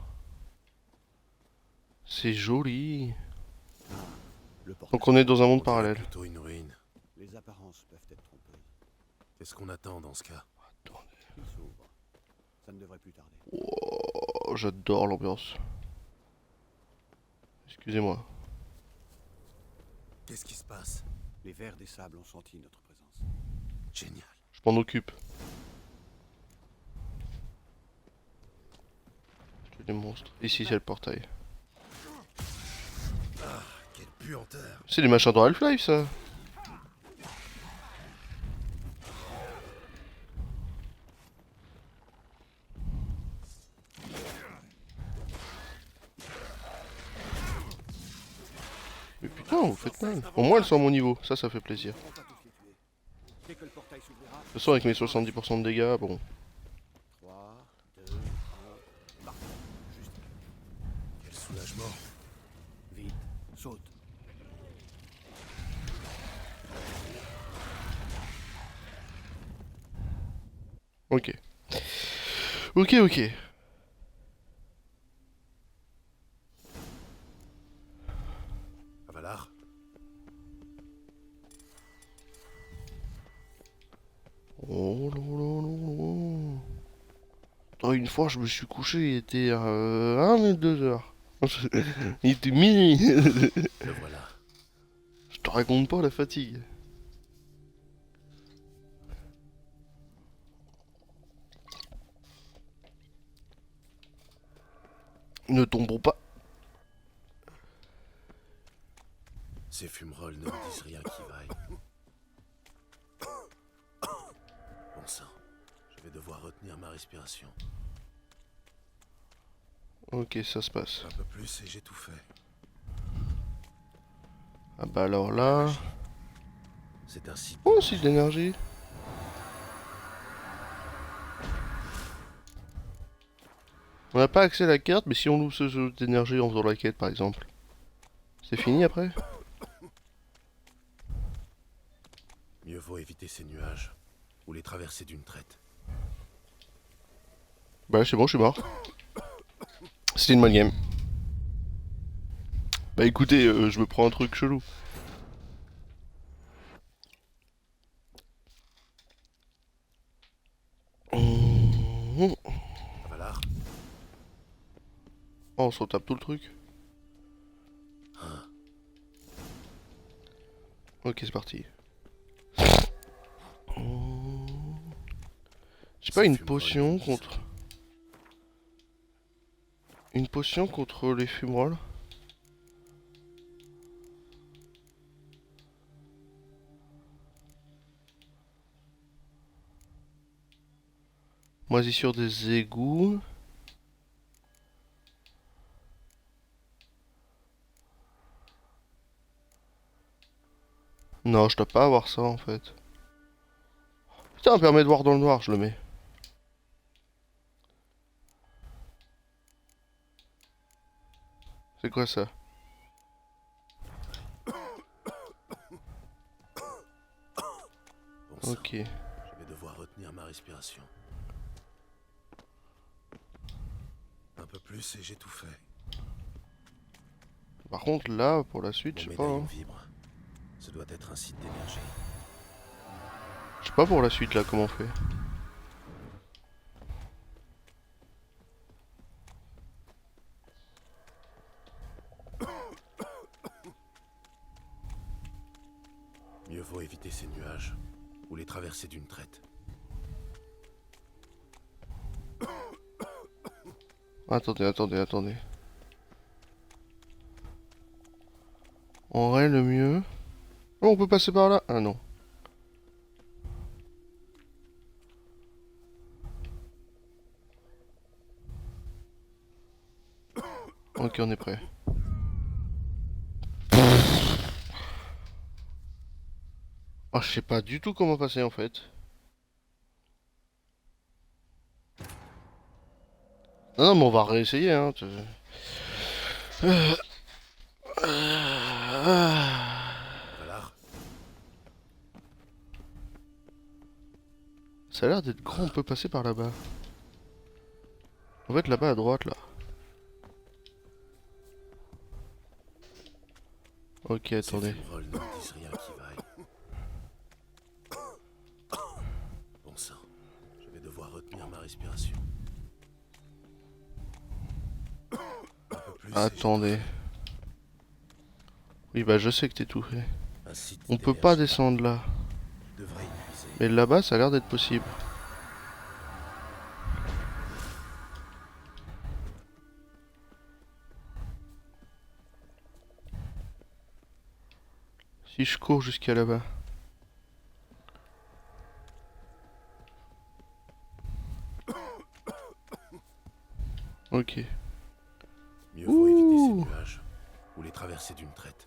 C'est joli. Le portail. Donc on est dans un monde On dirait parallèle. plutôt une ruine. Les apparences peuvent être trompeuses. Qu'est-ce qu'on attend dans ce cas? Qu'il s'ouvre. Ça ne devrait plus tarder. Oh, j'adore l'ambiance. Excusez-moi. Qu'est-ce qui se passe? Les vers des sables ont senti notre présence. Génial. Je m'en occupe. Je des monstres. Ici, c'est le portail. Ah, quelle puanteur. C'est les machins dans Half-Life, ça. Mais putain, vous faites mal. Au moins, elles sont à mon niveau. Ça fait plaisir. Dès que le portail s'ouvrira. De toute façon, avec mes 70% de dégâts, bon. 3, 2, 1, marque. Juste. Quel soulagement. Vite, saute. Ok. Ok. Avalar? Oh là là là là. Attends, une fois, je me suis couché, il était 1 et 2 heures. Il était minuit. Le voilà. Je te raconte pas la fatigue. Ne tombons pas. Ces fumerolles ne me disent rien qui vaille. Bon sang, je vais devoir retenir ma respiration. Ok, ça se passe. Un peu plus et j'ai tout fait. Ah bah alors là... C'est ainsi. Oh, c'est de l'énergie. On n'a pas accès à la carte, mais si on loupe ce jeu d'énergie en faisant la quête par exemple, c'est fini après? Mieux vaut éviter ces nuages ou les traverser d'une traite. Bah c'est bon, je suis mort. C'était une bonne game. Bah écoutez, je me prends un truc chelou. Avalar? Oh, on s'en tape tout le truc. Ok, c'est parti. J'ai pas une potion contre... Une potion contre les fumerolles? Moisissure des égouts. Non, je dois pas avoir ça en fait. Putain, permet de voir dans le noir, je le mets. C'est quoi ça? Ok. Je vais devoir retenir ma respiration. Un peu plus et j'ai tout fait. Par contre, là, pour la suite, je sais pas. Mon Hein. médaillon vibre. Ce doit être un site d'énergie. Je sais pas pour la suite, là, comment on fait. Mieux vaut éviter ces nuages ou les traverser d'une traite. Attendez. En vrai, le mieux... Oh, on peut passer par là? Ah non. Ok, on est prêt. Oh, je sais pas du tout comment passer en fait. Non, mais on va réessayer, hein. Ça a l'air d'être grand, on peut passer par là-bas. En fait, là-bas à droite, là. Ok, attendez. Bon sang, je vais devoir retenir ma respiration. Attendez. Oui, bah je sais que t'es tout fait. On peut pas descendre là. Mais là-bas, ça a l'air d'être possible. Si je cours jusqu'à là-bas. Ok. Mieux vaut éviter ces nuages ou les traverser d'une traite.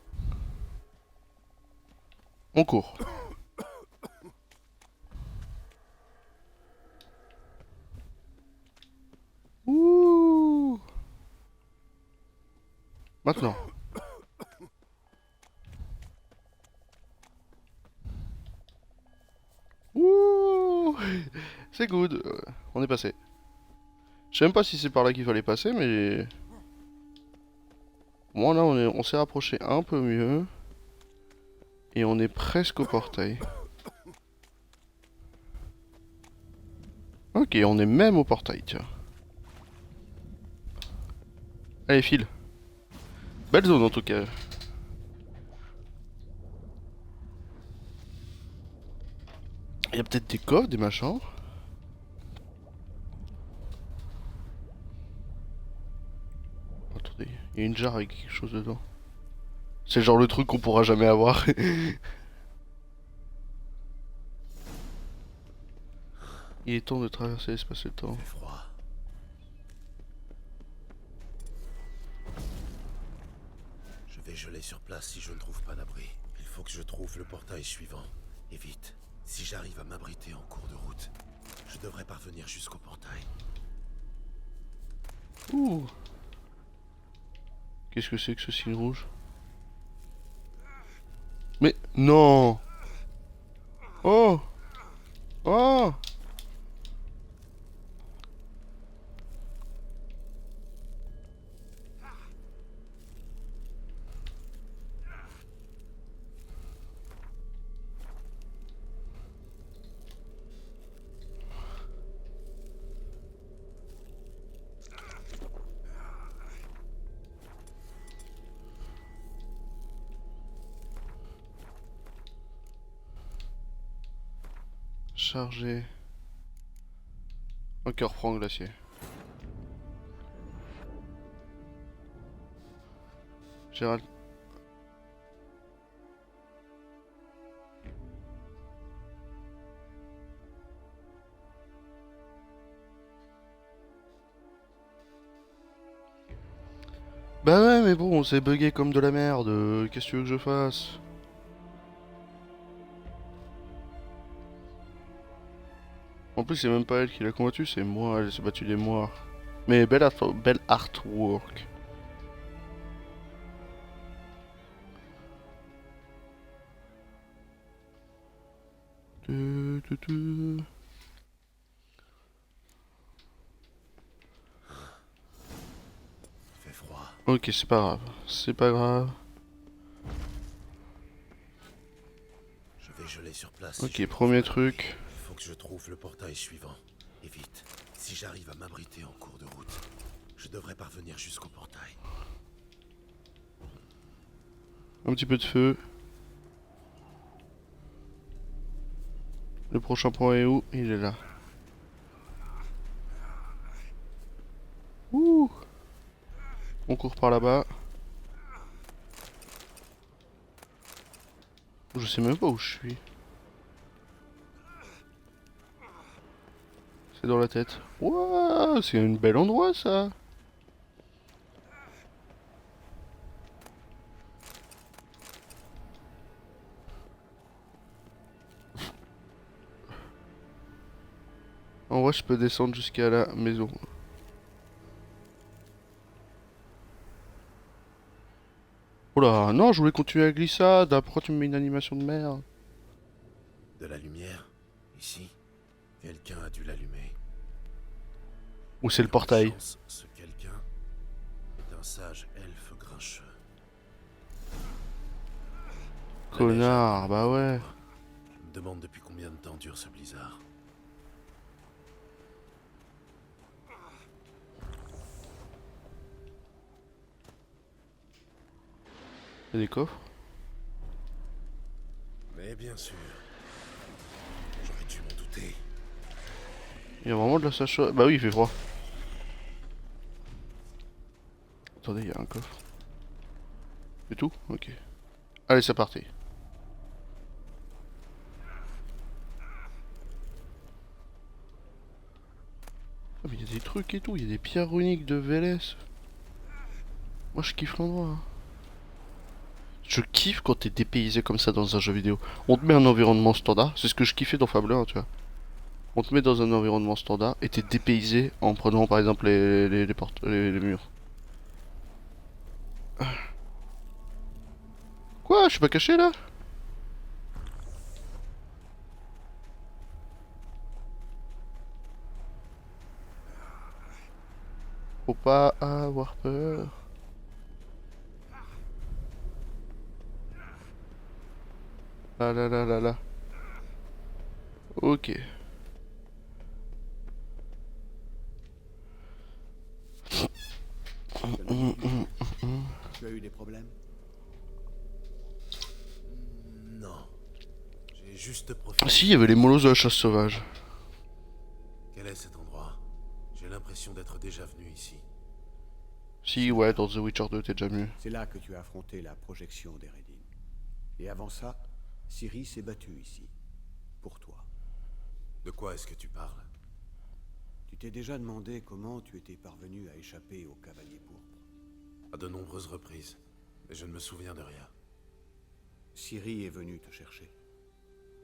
On court. Ouh. Maintenant. Ouh. C'est good. On est passé. Je sais même pas si c'est par là qu'il fallait passer, mais... Bon, là, on s'est rapproché un peu mieux. Et on est presque au portail. Ok, on est même au portail, tiens. Allez, file. Belle zone, en tout cas. Il y a peut-être des coffres, des machins. Attendez, il y a une jarre avec quelque chose dedans. C'est genre le truc qu'on pourra jamais avoir. Il est temps de traverser l'espace et le temps. Je vais geler sur place si je ne trouve pas d'abri. Il faut que je trouve le portail suivant. Et vite. Si j'arrive à m'abriter en cours de route, je devrais parvenir jusqu'au portail. Ouh. Qu'est-ce que c'est que ce signe rouge? Mais non. Oh. Oh. Chargé. Ok, on reprend glacier. Gérald. Bah ouais, mais bon, c'est bugué comme de la merde. Qu'est-ce que tu veux que je fasse? En plus, c'est même pas elle qui l'a combattu, c'est moi, elle s'est battue des mois. Mais belle artwork. Fait froid. Ok, c'est pas grave. C'est pas grave. Je vais geler sur place. Ok, premier truc. Il faut que je trouve le portail suivant. Et vite. Si j'arrive à m'abriter en cours de route, je devrais parvenir jusqu'au portail. Un petit peu de feu. Le prochain point est où? Il est là. Ouh. On court par là-bas. Je sais même pas où je suis. C'est dans la tête. Ouah, c'est un bel endroit ça. En vrai, je peux descendre jusqu'à la maison. Oh là, non, je voulais continuer la glissade. Pourquoi tu me mets une animation de merde? De la lumière, ici. Quelqu'un a dû l'allumer. Ou c'est le portail? Ce quelqu'un est un sage elfe grincheux. Connard, bah ouais. Je me demande depuis combien de temps dure ce blizzard. Il y a des coffres? Mais bien sûr. J'aurais dû m'en douter. Il y a vraiment de la sacha. Bah oui, il fait froid. Attendez, il y a un coffre. C'est tout? Ok. Allez, c'est parti. Ah mais il y a des trucs et tout, il y a des pierres runiques de Vélez. Moi je kiffe l'endroit. Hein. Je kiffe quand t'es dépaysé comme ça dans un jeu vidéo. On te met un environnement standard, c'est ce que je kiffais dans Fable 1, tu vois. On te met dans un environnement standard et t'es dépaysé en prenant par exemple les murs. Quoi? Je suis pas caché là? Faut pas avoir peur. Là là là là là. Ok. Tu as eu des problèmes? Non. J'ai juste profité. Si, il y avait les molosses de la chasse sauvage. Quel est cet endroit? J'ai l'impression d'être déjà venu ici. Si, ouais, dans The Witcher 2, t'es déjà venu. C'est là que tu as affronté la projection d'Eredin. Et avant ça, Ciri s'est battue ici. Pour toi. De quoi est-ce que tu parles? Tu t'es déjà demandé comment tu étais parvenu à échapper au Cavalier Pourpre? À de nombreuses reprises. Mais je ne me souviens de rien. Ciri est venue te chercher.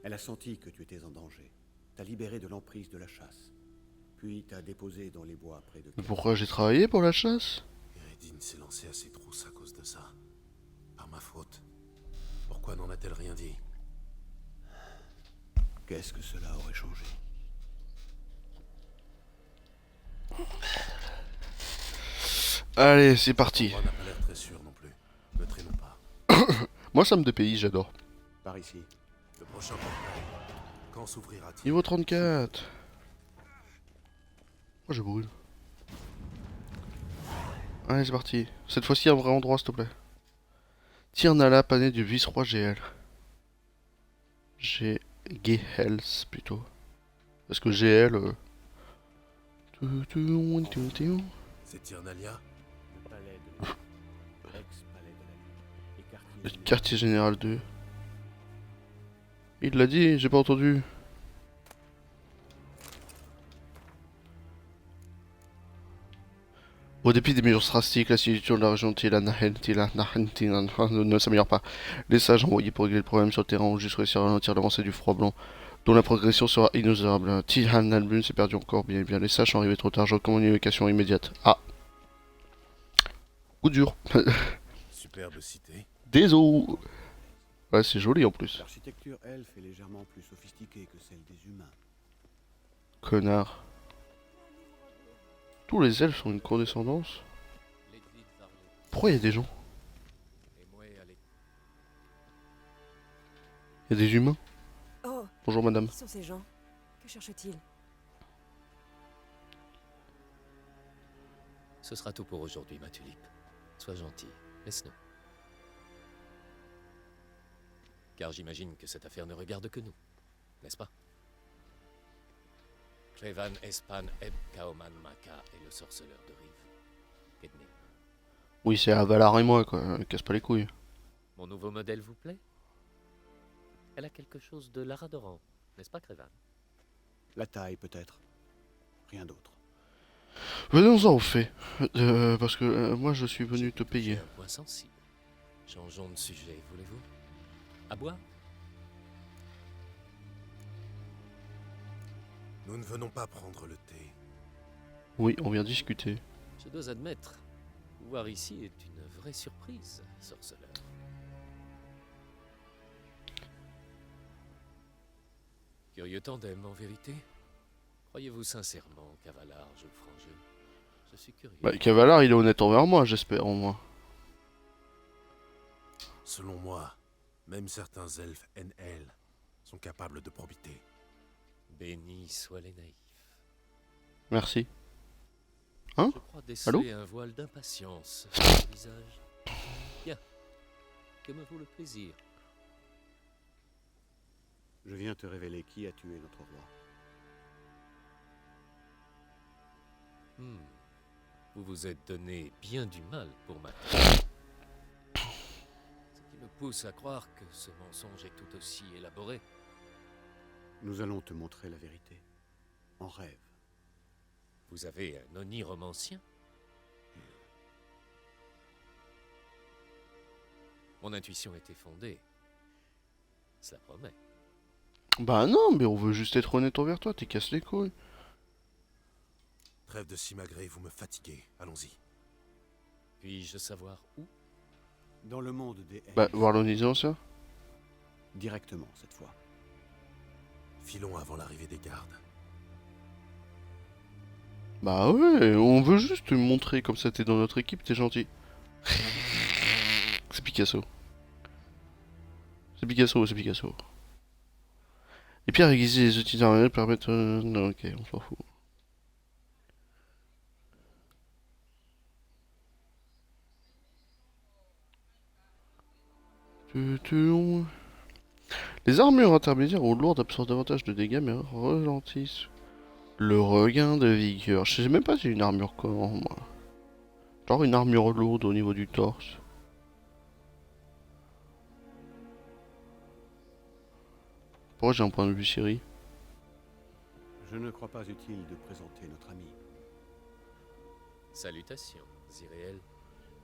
Elle a senti que tu étais en danger. T'a libéré de l'emprise de la chasse. Puis t'a déposé dans les bois près de... Mais pourquoi j'ai travaillé pour la chasse? Eredin s'est lancée à ses trousses à cause de ça. Par ma faute. Pourquoi n'en a-t-elle rien dit? Qu'est-ce que cela aurait changé? Allez, c'est parti. On n'a pas l'air très sûr non plus. Ne traînons pas. Moi, ça me dépayse, j'adore. Par ici. Le prochain portail. Quand s'ouvrira-t-il? Niveau 34. Moi, je brûle. Allez, c'est parti. Cette fois-ci, un vrai endroit, s'il te plaît. Tirnala, pané du vice-roi GL. Gehels, plutôt. Parce que GL... C'est Tirnalia? Le palais de la... L'ex-palais de la nuit. Le quartier général 2. Il l'a dit, j'ai pas entendu. Au dépit des mesures drastiques, la situation de la région ne s'améliore pas. Les sages envoyés pour régler le problème sur le terrain ont juste réussi à ralentir l'avancée du froid blanc, dont la progression sera inexorable. Tihan Albun s'est perdu encore, bien et bien. Les sages sont arrivés trop tard, je recommande une communication immédiate. Ah. Coup dur. Superbe cité. Désolé. Ouais, c'est joli en plus. L'architecture elfe est légèrement plus sophistiquée que celle des humains. Connard. Tous les elfes ont une condescendance. Pourquoi il y a des gens? Il y a des humains. Oh, Bonjour madame. qui sont ces gens? Que cherchent-ils? Ce sera tout pour aujourd'hui, ma tulipe. Sois gentil, laisse-nous. Car j'imagine que cette affaire ne regarde que nous, n'est-ce pas? Clevan Espan Eb Kaoman Maka est le sorceleur de Rive. Edmé. Oui, c'est Avalar et moi, quoi. Casse pas les couilles. Mon nouveau modèle vous plaît? Elle a quelque chose de Lara Doran, n'est-ce pas, Clevan? La taille, peut-être. Rien d'autre. Venons-en au fait. Parce que moi, je suis venu te payer. Un point sensible. Changeons de sujet, voulez-vous? À boire? Nous ne venons pas prendre le thé. Oui, on vient discuter. Je dois admettre, vous voir ici est une vraie surprise, sorceleur. Curieux tandem, en vérité. Croyez-vous sincèrement qu'Avalar joue le franc jeu? Je suis curieux. Bah, Cavalar, il est honnête envers moi, j'espère, au moins. Selon moi, même certains elfes NL sont capables de probité. Bénis soient les naïfs. Merci. Hein? Je crois Allô? déceler un voile d'impatience sur le visage. Bien. Que me vaut le plaisir? Je viens te révéler qui a tué notre roi. Vous vous êtes donné bien du mal pour ma part. Ce qui me pousse à croire que ce mensonge est tout aussi élaboré. Nous allons te montrer la vérité. En rêve. Vous avez un oniromancien? Mon intuition était fondée. Cela promet. Bah non, mais on veut juste être honnête envers toi, t'es casse les couilles. Trêve de simagrée, vous me fatiguez. Allons-y. Puis-je savoir où? Dans le monde des elfes. Bah, voir l'Onisancien. Directement, cette fois. Filons avant l'arrivée des gardes. Bah ouais, on veut juste te montrer, comme ça t'es dans notre équipe, t'es gentil. C'est Picasso. C'est Picasso, c'est Picasso. Les pierres aiguisées et les outils d'armure permettent... Non, ok, on s'en fout. Les armures intermédiaires ou lourdes absorbent davantage de dégâts mais ralentissent le regain de vigueur. Je sais même pas si j'ai une armure comment, moi. Genre une armure lourde au niveau du torse. Pourquoi j'ai un point de vue Siri? Je ne crois pas utile de présenter notre ami. Salutations, Ziriel.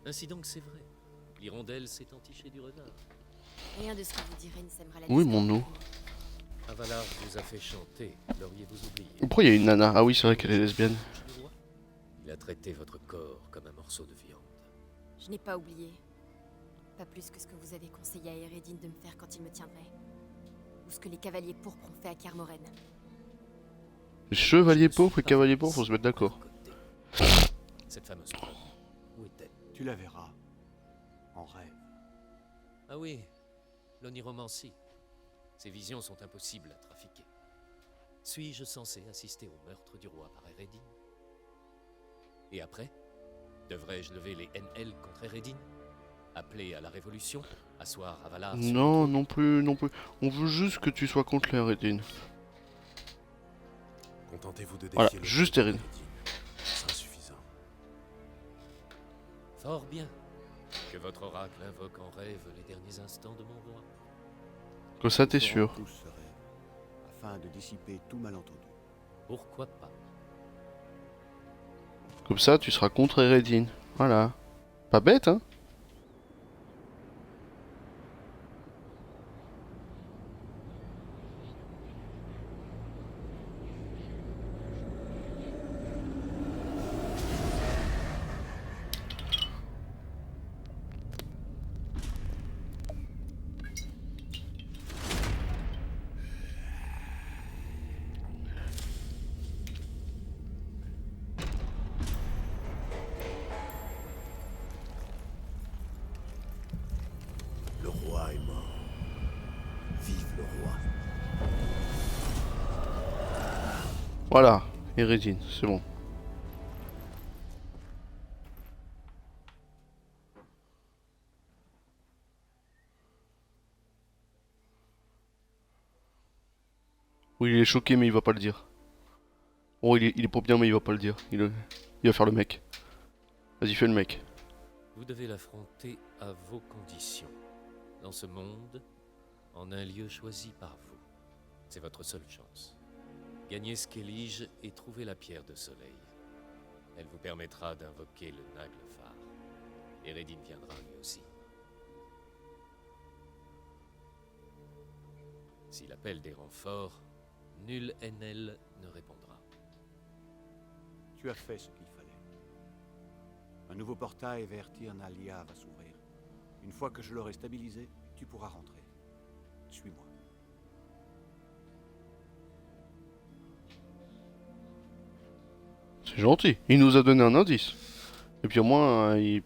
Ainsi donc c'est vrai. L'hirondelle s'est entichée du renard. Rien de ce que vous direz ne sèmera la Oui, discorde. mon nom. Avalar vous a fait chanter, l'auriez-vous oublié? Pourquoi il y a une nana? Ah oui, c'est vrai qu'elle est lesbienne. Il a traité votre corps comme un morceau de viande. Je n'ai pas oublié. Pas plus que ce que vous avez conseillé à Eredin de me faire quand il me tiendrait. Ou ce que les cavaliers pourpres ont fait à Kermoren. Les chevaliers pauvres et cavaliers pauvres, faut se mettre d'accord. Cette fameuse femme, où est-elle? Tu la verras. En rêve. Ah oui, l'oniromancie. Ces visions sont impossibles à trafiquer. Suis-je censé assister au meurtre du roi par Eredin? Et après, devrais-je lever les NL contre Eredin? Appeler à la révolution? Asseoir Avalar sur Non, non plus, non plus. On veut juste que tu sois contre les Eredin. Contentez-vous de défier Voilà, le juste peuple Eredin. Ce sera suffisant. Fort bien. Que votre oracle invoque en rêve les derniers instants de mon roi. Comme ça, t'es sûr. Tous ce rêve, afin de dissiper tout malentendu. Pourquoi pas? Comme ça, tu seras contre Eredin. Voilà. Pas bête, hein? Voilà, Eredin, c'est bon. Oui, il est choqué, mais il va pas le dire. Oh, il est pas bien, mais il va pas le dire. Il va faire le mec. Vas-y, fais le mec. Vous devez l'affronter à vos conditions. Dans ce monde, en un lieu choisi par vous. C'est votre seule chance. Gagnez Skellige et trouvez la pierre de soleil. Elle vous permettra d'invoquer le Naglfar. Eredin viendra lui aussi. S'il appelle des renforts, nul Enel ne répondra. Tu as fait ce qu'il fallait. Un nouveau portail vers Tir Nalia va s'ouvrir. Une fois que je l'aurai stabilisé, tu pourras rentrer. Suis-moi. C'est gentil. Il nous a donné un indice. Et puis au moins, il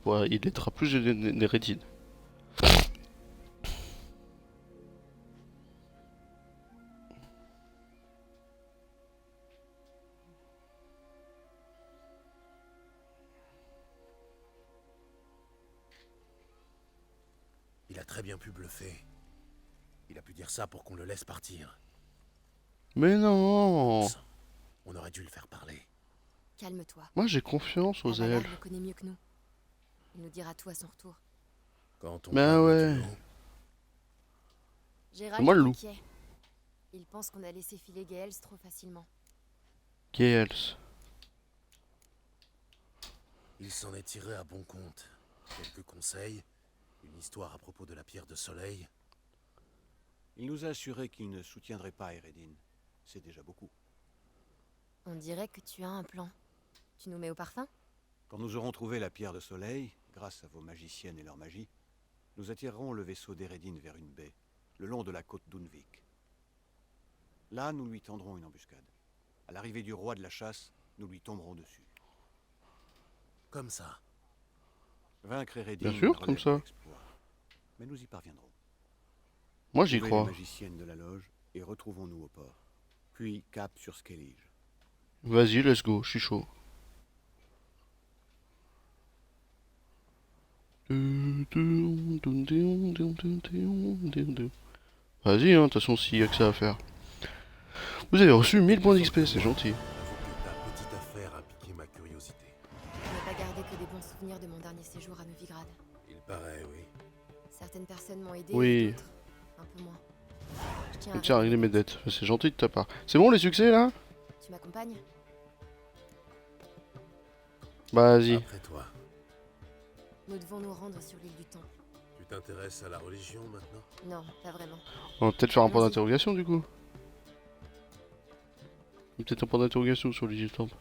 aidera plus d'Eredin. Il a très bien pu bluffer. Il a pu dire ça pour qu'on le laisse partir. Mais non. On aurait dû le faire parler. Calme-toi. Moi j'ai confiance aux Avalar elfes. le connaît mieux que nous. Il nous dira tout à son retour. Quand on Ben ouais. Gérald Moi, le est loup. inquiet. Il pense qu'on a laissé filer Gaels trop facilement. Gaels. Il s'en est tiré à bon compte. Quelques conseils, une histoire à propos de la pierre de soleil. Il nous a assuré qu'il ne soutiendrait pas Eredin. C'est déjà beaucoup. On dirait que tu as un plan. Tu nous mets au parfum? Quand nous aurons trouvé la pierre de soleil, grâce à vos magiciennes et leur magie, nous attirerons le vaisseau d'Eredin vers une baie, le long de la côte d'Unvik. Là, nous lui tendrons une embuscade. À l'arrivée du roi de la chasse, nous lui tomberons dessus. Comme ça. Vaincre Eredin Bien sûr, relève comme ça. de l'exploit. Mais nous y parviendrons. Moi j'y Trouvez crois. les magiciennes de la loge et retrouvons-nous au port. Puis cap sur Skellige. Vas-y, let's go, je suis chaud. Vas-y, hein, de toute façon, s'il y a que ça à faire. Vous avez reçu 1000 points d'XP, c'est gentil. Ta petite affaire a piqué ma curiosité. Je n'ai pas gardé que des bons souvenirs de mon dernier séjour à Novigrad. Il paraît, oui. Certaines personnes m'ont aidé, Oui. et d'autres, un peu moins. Je tiens à Tiens, régler mes dettes, c'est gentil de ta part. C'est bon les succès là? Tu m'accompagnes? Vas-y. Après toi. Nous devons nous rendre sur l'île du Temple. Tu t'intéresses à la religion maintenant? Non, pas vraiment. On va peut-être faire un point d'interrogation du coup. Peut-être un point d'interrogation sur les temple.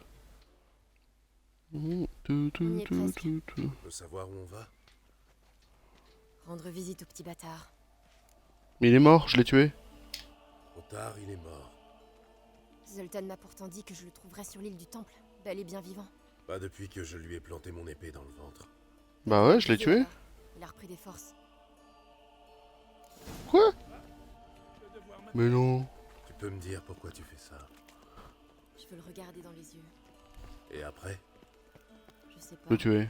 On peut savoir où on va? Rendre visite au petit bâtard. Mais il est mort, je l'ai tué. Trop tard, il est mort. Zoltan m'a pourtant dit que je le trouverais sur l'île du Temple, bel et bien vivant. Pas depuis que je lui ai planté mon épée dans le ventre. Bah ouais, je l'ai tué. Il a repris des forces. Quoi? Mais non. Tu peux me dire pourquoi tu fais ça? Je veux le regarder dans les yeux. Et après? Je sais pas. Le tuer.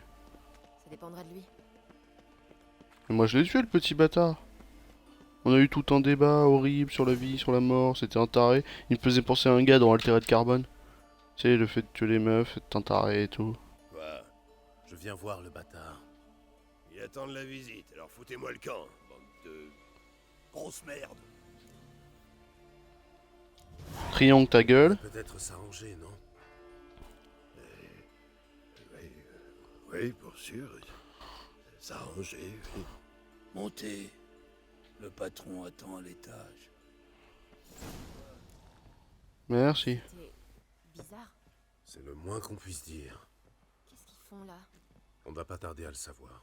Ça dépendra de lui. Mais moi je l'ai tué le petit bâtard. On a eu tout un débat horrible sur la vie, sur la mort, c'était un taré. Il me faisait penser à un gars dans Altered Carbone. Tu sais, le fait de tuer les meufs, être un taré et tout. Quoi? Je viens voir le bâtard. Il attend de la visite, alors foutez-moi le camp, bande de... grosse merde. Triangle ta gueule. Peut-être s'arranger, non? Oui, pour sûr. S'arranger, oui. Montez. Le patron attend à l'étage. Merci. C'est bizarre. C'est le moins qu'on puisse dire. Qu'est-ce qu'ils font là? On va pas tarder à le savoir.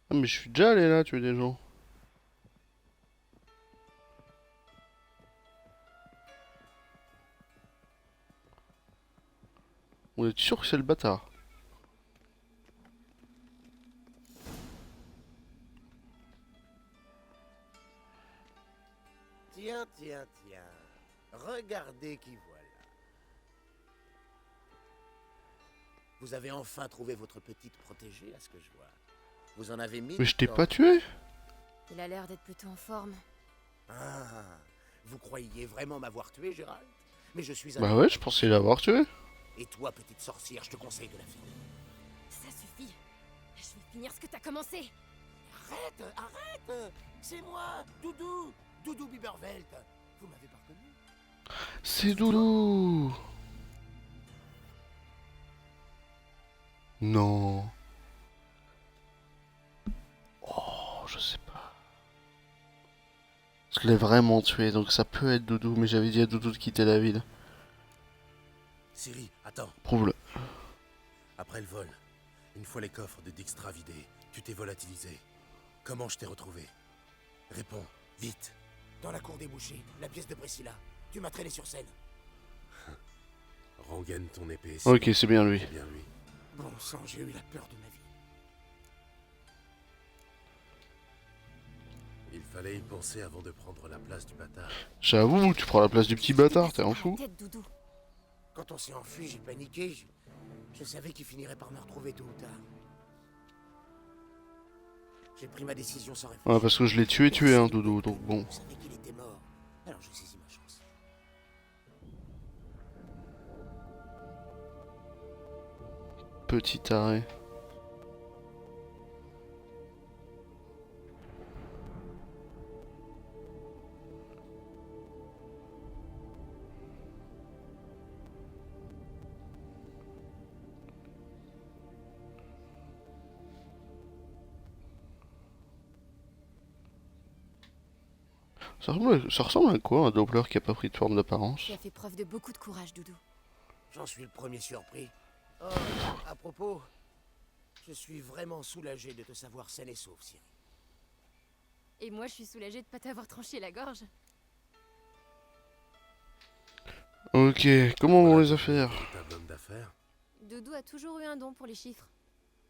Ah mais je suis déjà allé là tuer des gens. On est sûr que c'est le bâtard. Tiens, tiens, tiens. Regardez qui voilà. Vous avez enfin trouvé votre petite protégée, à ce que je vois. Vous en avez mis... Mais je t'ai dans- pas tué. Il a l'air d'être plutôt en forme. Ah, vous croyiez vraiment m'avoir tué, Gérald? Mais je suis un... Bah ouais, je pensais l'avoir tué. Et toi, petite sorcière, je te conseille de la finir. Ça suffit. Je vais finir ce que t'as commencé. Arrête, arrête! C'est moi, Doudou! Doudou Bibervelt. Vous m'avez pas reconnu? C'est Doudou. Non. Oh, je sais pas. Je l'ai vraiment tué, donc ça peut être Doudou, mais j'avais dit à Doudou de quitter la ville. Siri, attends. Prouve-le. Après le vol, une fois les coffres de Dijkstra vidés, tu t'es volatilisé. Comment je t'ai retrouvé? Réponds, vite. Dans la cour des bouchers, la pièce de Priscilla. Tu m'as traîné sur scène. Rengaine ton épée. Ok, c'est bien lui. C'est bien lui. Bon sang, j'ai eu la peur de ma vie. Il fallait y penser avant de prendre la place du bâtard. J'avoue, tu prends la place du petit bâtard, t'es un fou. Quand on s'est enfui, j'ai paniqué. Je savais qu'il finirait par me retrouver tôt ou tard. J'ai pris ma décision sans réfléchir. Ouais, parce que je l'ai tué, hein, Doudou, donc bon. Je savais qu'il était mort. Alors j'ai saisi ma chance. Petit arrêt. Ça ressemble à quoi un Doppler qui a pas pris de forme d'apparence? Tu as fait preuve de beaucoup de courage, Doudou. J'en suis le premier surpris. Oh, à propos, je suis vraiment soulagé de te savoir saine et sauve, Siri. Et moi, je suis soulagée de pas t'avoir tranché la gorge. Ok, comment vont les affaires? Table homme d'affaires. Doudou a toujours eu un don pour les chiffres.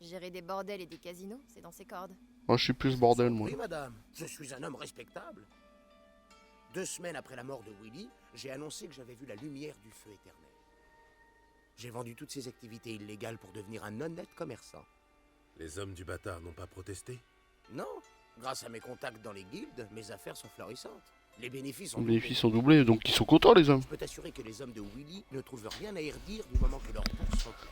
Gérer des bordels et des casinos, c'est dans ses cordes. Moi, je suis plus bordel, moi. Oui, madame, je suis un homme respectable. 2 semaines après la mort de Willy, j'ai annoncé que j'avais vu la lumière du feu éternel. J'ai vendu toutes ces activités illégales pour devenir un honnête commerçant. Les hommes du bâtard n'ont pas protesté? Non. Grâce à mes contacts dans les guildes, mes affaires sont florissantes. Les bénéfices Les bénéfices sont doublés, donc ils sont contents, les hommes. Je peux t'assurer que les hommes de Willy ne trouvent rien à y redire du moment que leurs bourses sont pleines.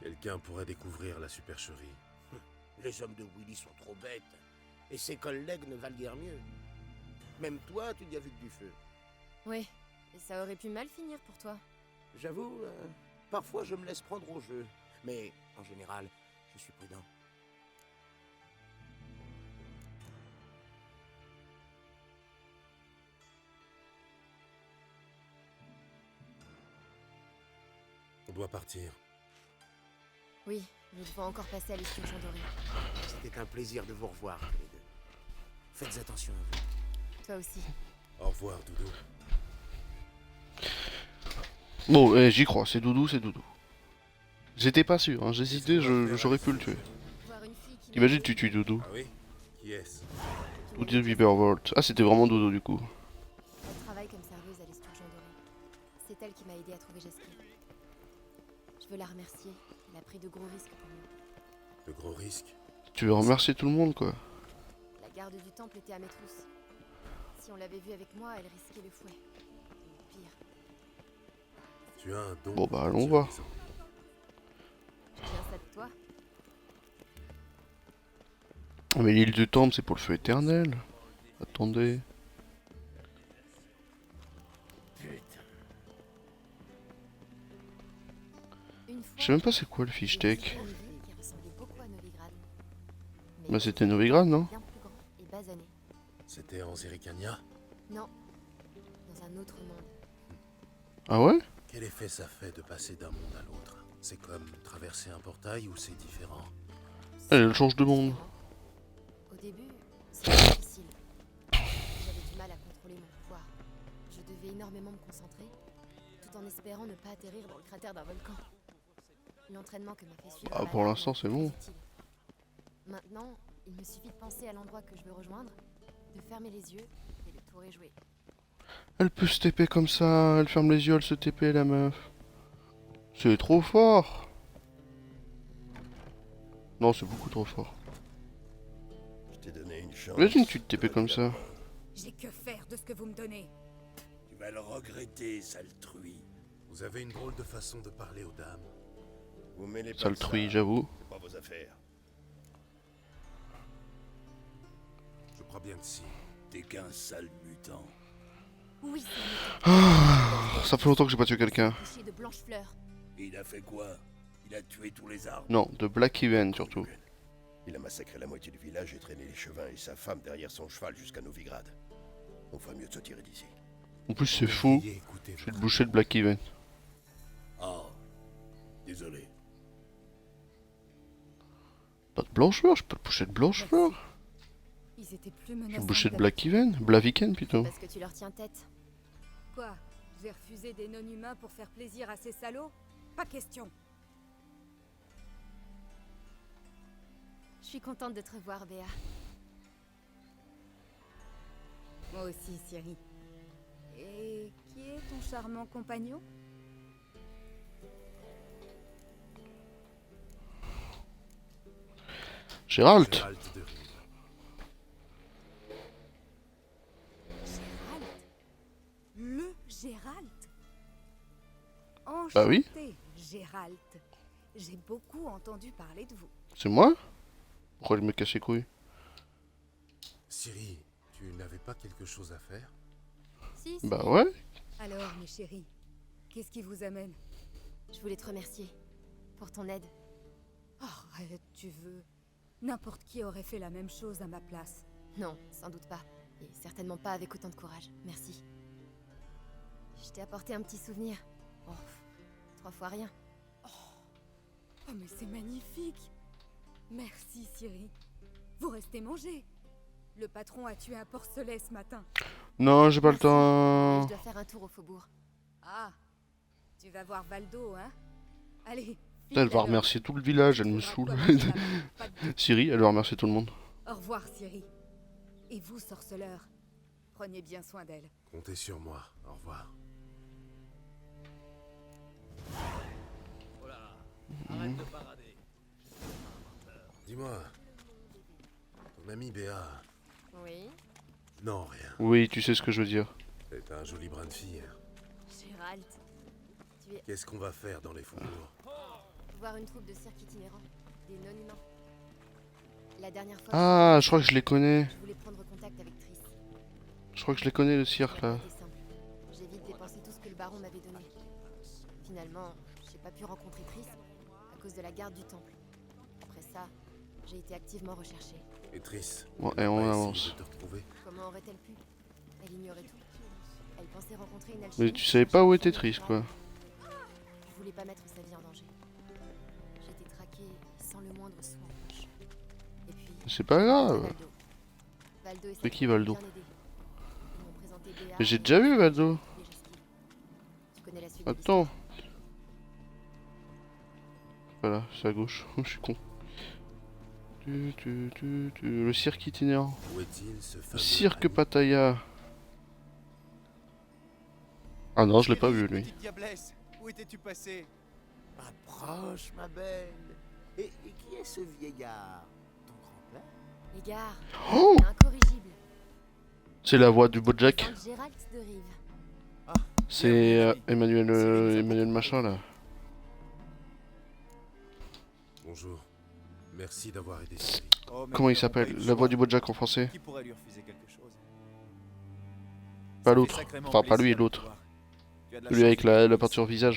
Quelqu'un pourrait découvrir la supercherie. Les hommes de Willy sont trop bêtes. Et ses collègues ne valent guère mieux. Même toi, tu n'y as vu que du feu. Oui, et ça aurait pu mal finir pour toi. J'avoue, parfois je me laisse prendre au jeu. Mais, en général, je suis prudent. On doit partir. Oui, nous devons encore passer à l'esturgeon doré. C'était un plaisir de vous revoir, tous les deux. Faites attention à vous. Toi aussi. Au revoir, Doudou. Bon, j'y crois, c'est Doudou, c'est Doudou. J'étais pas sûr, hein, j'hésitais, j'aurais pu le tuer. Imagine tu tues Doudou. Ah oui? Qui est-ce? Doudou Bibervolt. Ah, c'était vraiment Doudou du coup. Elle travaille comme serveuse à l'esturgeon doré. C'est elle qui m'a aidé à trouver Jasper. Je veux la remercier. Elle a pris de gros risques pour nous. De gros risques? Tu veux remercier tout le monde, quoi. La garde du temple était à mes trousses. Si on l'avait vue avec moi, elle risquait le fouet. Ou pire. Tu as un don. Bon bah allons voir. Tu viens ça de toi? Ah, mais l'île du temple, c'est pour le feu éternel. Attendez. Je sais même pas c'est quoi le fiche tech. Une ville qui ressemblait beaucoup à Novigrad. Mais Bah c'était Novigrad, non? bien plus grand et basané. C'était en Zerikania? Non, dans un autre monde. Ah ouais? Quel effet ça fait de passer d'un monde à l'autre? C'est comme traverser un portail ou c'est différent? Elle change de monde. Au début, c'était difficile. J'avais du mal à contrôler mon pouvoir. Je devais énormément me concentrer, tout en espérant ne pas atterrir dans le cratère d'un volcan. L'entraînement que m'a fait suivre Ah, ma pour mère l'instant, m'a été c'est bon. utile. Maintenant, il me suffit de penser à l'endroit que je veux rejoindre, de fermer les yeux et le tour pourrez jouer. Elle peut se TP comme ça, elle ferme les yeux, elle se TP la meuf. C'est trop fort. Non, c'est beaucoup trop fort. Je t'ai donné une chance. Imagine tu te TP comme ça. J'ai que faire de ce que vous me donnez. Tu vas le regretter, sale truie. Vous avez une drôle de façon de parler aux dames. Vous mêlez pas Sale de ça, truie, j'avoue. c'est pas vos affaires. Je crois bien que si. T'es qu'un sale mutant. Oui, Ah, ça fait longtemps que j'ai pas tué quelqu'un. c'est de Blanchefleur. Et il a fait quoi? Il a tué tous les arbres. Non, de Black Even surtout. Il a massacré la moitié du village et traîné les chevins et sa femme derrière son cheval jusqu'à Novigrad. On ferait mieux de se tirer d'ici. En plus c'est fou. Je vais te boucher de Black Even. Ah, désolé. Pas de Blanchefleur, je peux te boucher de Blanchefleur. Ils étaient plus Je vais menaçants. te boucher de que Black Even, Blaviken plutôt. Parce que tu leur tiens tête. Quoi? J'ai refusé des non-humains pour faire plaisir à ces salauds? Pas question. Je suis contente de te revoir, Béa. Moi aussi, Ciri. Et qui est ton charmant compagnon? Gérald. Gérald? Le Gérald? Enchanté, Bah oui. Gérald. J'ai beaucoup entendu parler de vous. C'est moi? Pourquoi il me casse les couilles? Ciri, tu n'avais pas quelque chose à faire? Si, Bah ouais. Alors, mes chéris, qu'est-ce qui vous amène? Je voulais te remercier pour ton aide. Arrête, tu veux. N'importe qui aurait fait la même chose à ma place. Non, sans doute pas. Et certainement pas avec autant de courage. Merci. Je t'ai apporté un petit souvenir. Oh, 3 fois rien. Oh, mais c'est magnifique! Merci, Ciri. Vous restez manger. Le patron a tué un porcelet ce matin. Non, j'ai pas le Mais temps. je dois faire un tour au faubourg. Ah, tu vas voir Valdo, hein? Allez. Elle va remercier tout le village, elle me saoule. Siri, elle va remercier tout le monde. Au revoir, Ciri. Et vous, sorceleur, prenez bien soin d'elle. Comptez sur moi. Au revoir. Voilà. Arrête de parader. Dis-moi, ton ami Béa... Oui. Non, rien. Oui, tu sais ce que je veux dire. C'est un joli brin de fille. Gérald, tu es... Qu'est-ce qu'on va faire dans les faubourgs? voir une troupe de cirque itinérant, des non-humains. La dernière fois... Ah, je crois que je les connais. Je voulais prendre contact avec Triss. Je crois que je les connais, le cirque, là. C'était simple. J'ai vite dépensé tout ce que le baron m'avait donné. Finalement, j'ai pas pu rencontrer Triss à cause de la garde du temple. Après ça, j'ai été activement recherchée. Et Triss, Bon, et on avance. Comment aurait-elle pu? Elle ignorait tout. Elle pensait rencontrer une Mais alchimiste. tu savais pas où était Triss, quoi. Je voulais pas mettre sa vie en danger. J'étais traquée sans le moindre sou en poche. Et puis... C'est pas grave. Valdo et C'est qui, Valdo? bien aidé. Ils m'ont présenté Béa Mais j'ai déjà vu Valdo. et Jasquille. Tu connais la suite de Attends. Voilà, c'est à gauche. Je suis con. Le cirque itinérant. Où est-il, ce Le fameux cirque ami? Pattaya. Ah non, je l'ai pas vu, lui. Petite diablesse, où étais-tu passé? Approche, ma belle. Et qui est ce vieillard? Ton grand-père? Les gars, Oh incorrigible. C'est la voix du Bojack. Saint Gérald de Rive. C'est Emmanuel machin, là. Bonjour. Merci d'avoir aidé Siri. Oh, mais Comment il nous n'avons s'appelle? pas eu le La choix. voix du Bojack en français. Qui pourrait lui refuser quelque chose? Pas Ça fait l'autre. sacrément Enfin, pas lui et plaisir de l'autre. te voir. Tu as de la Lui chance avec de la peinture visage.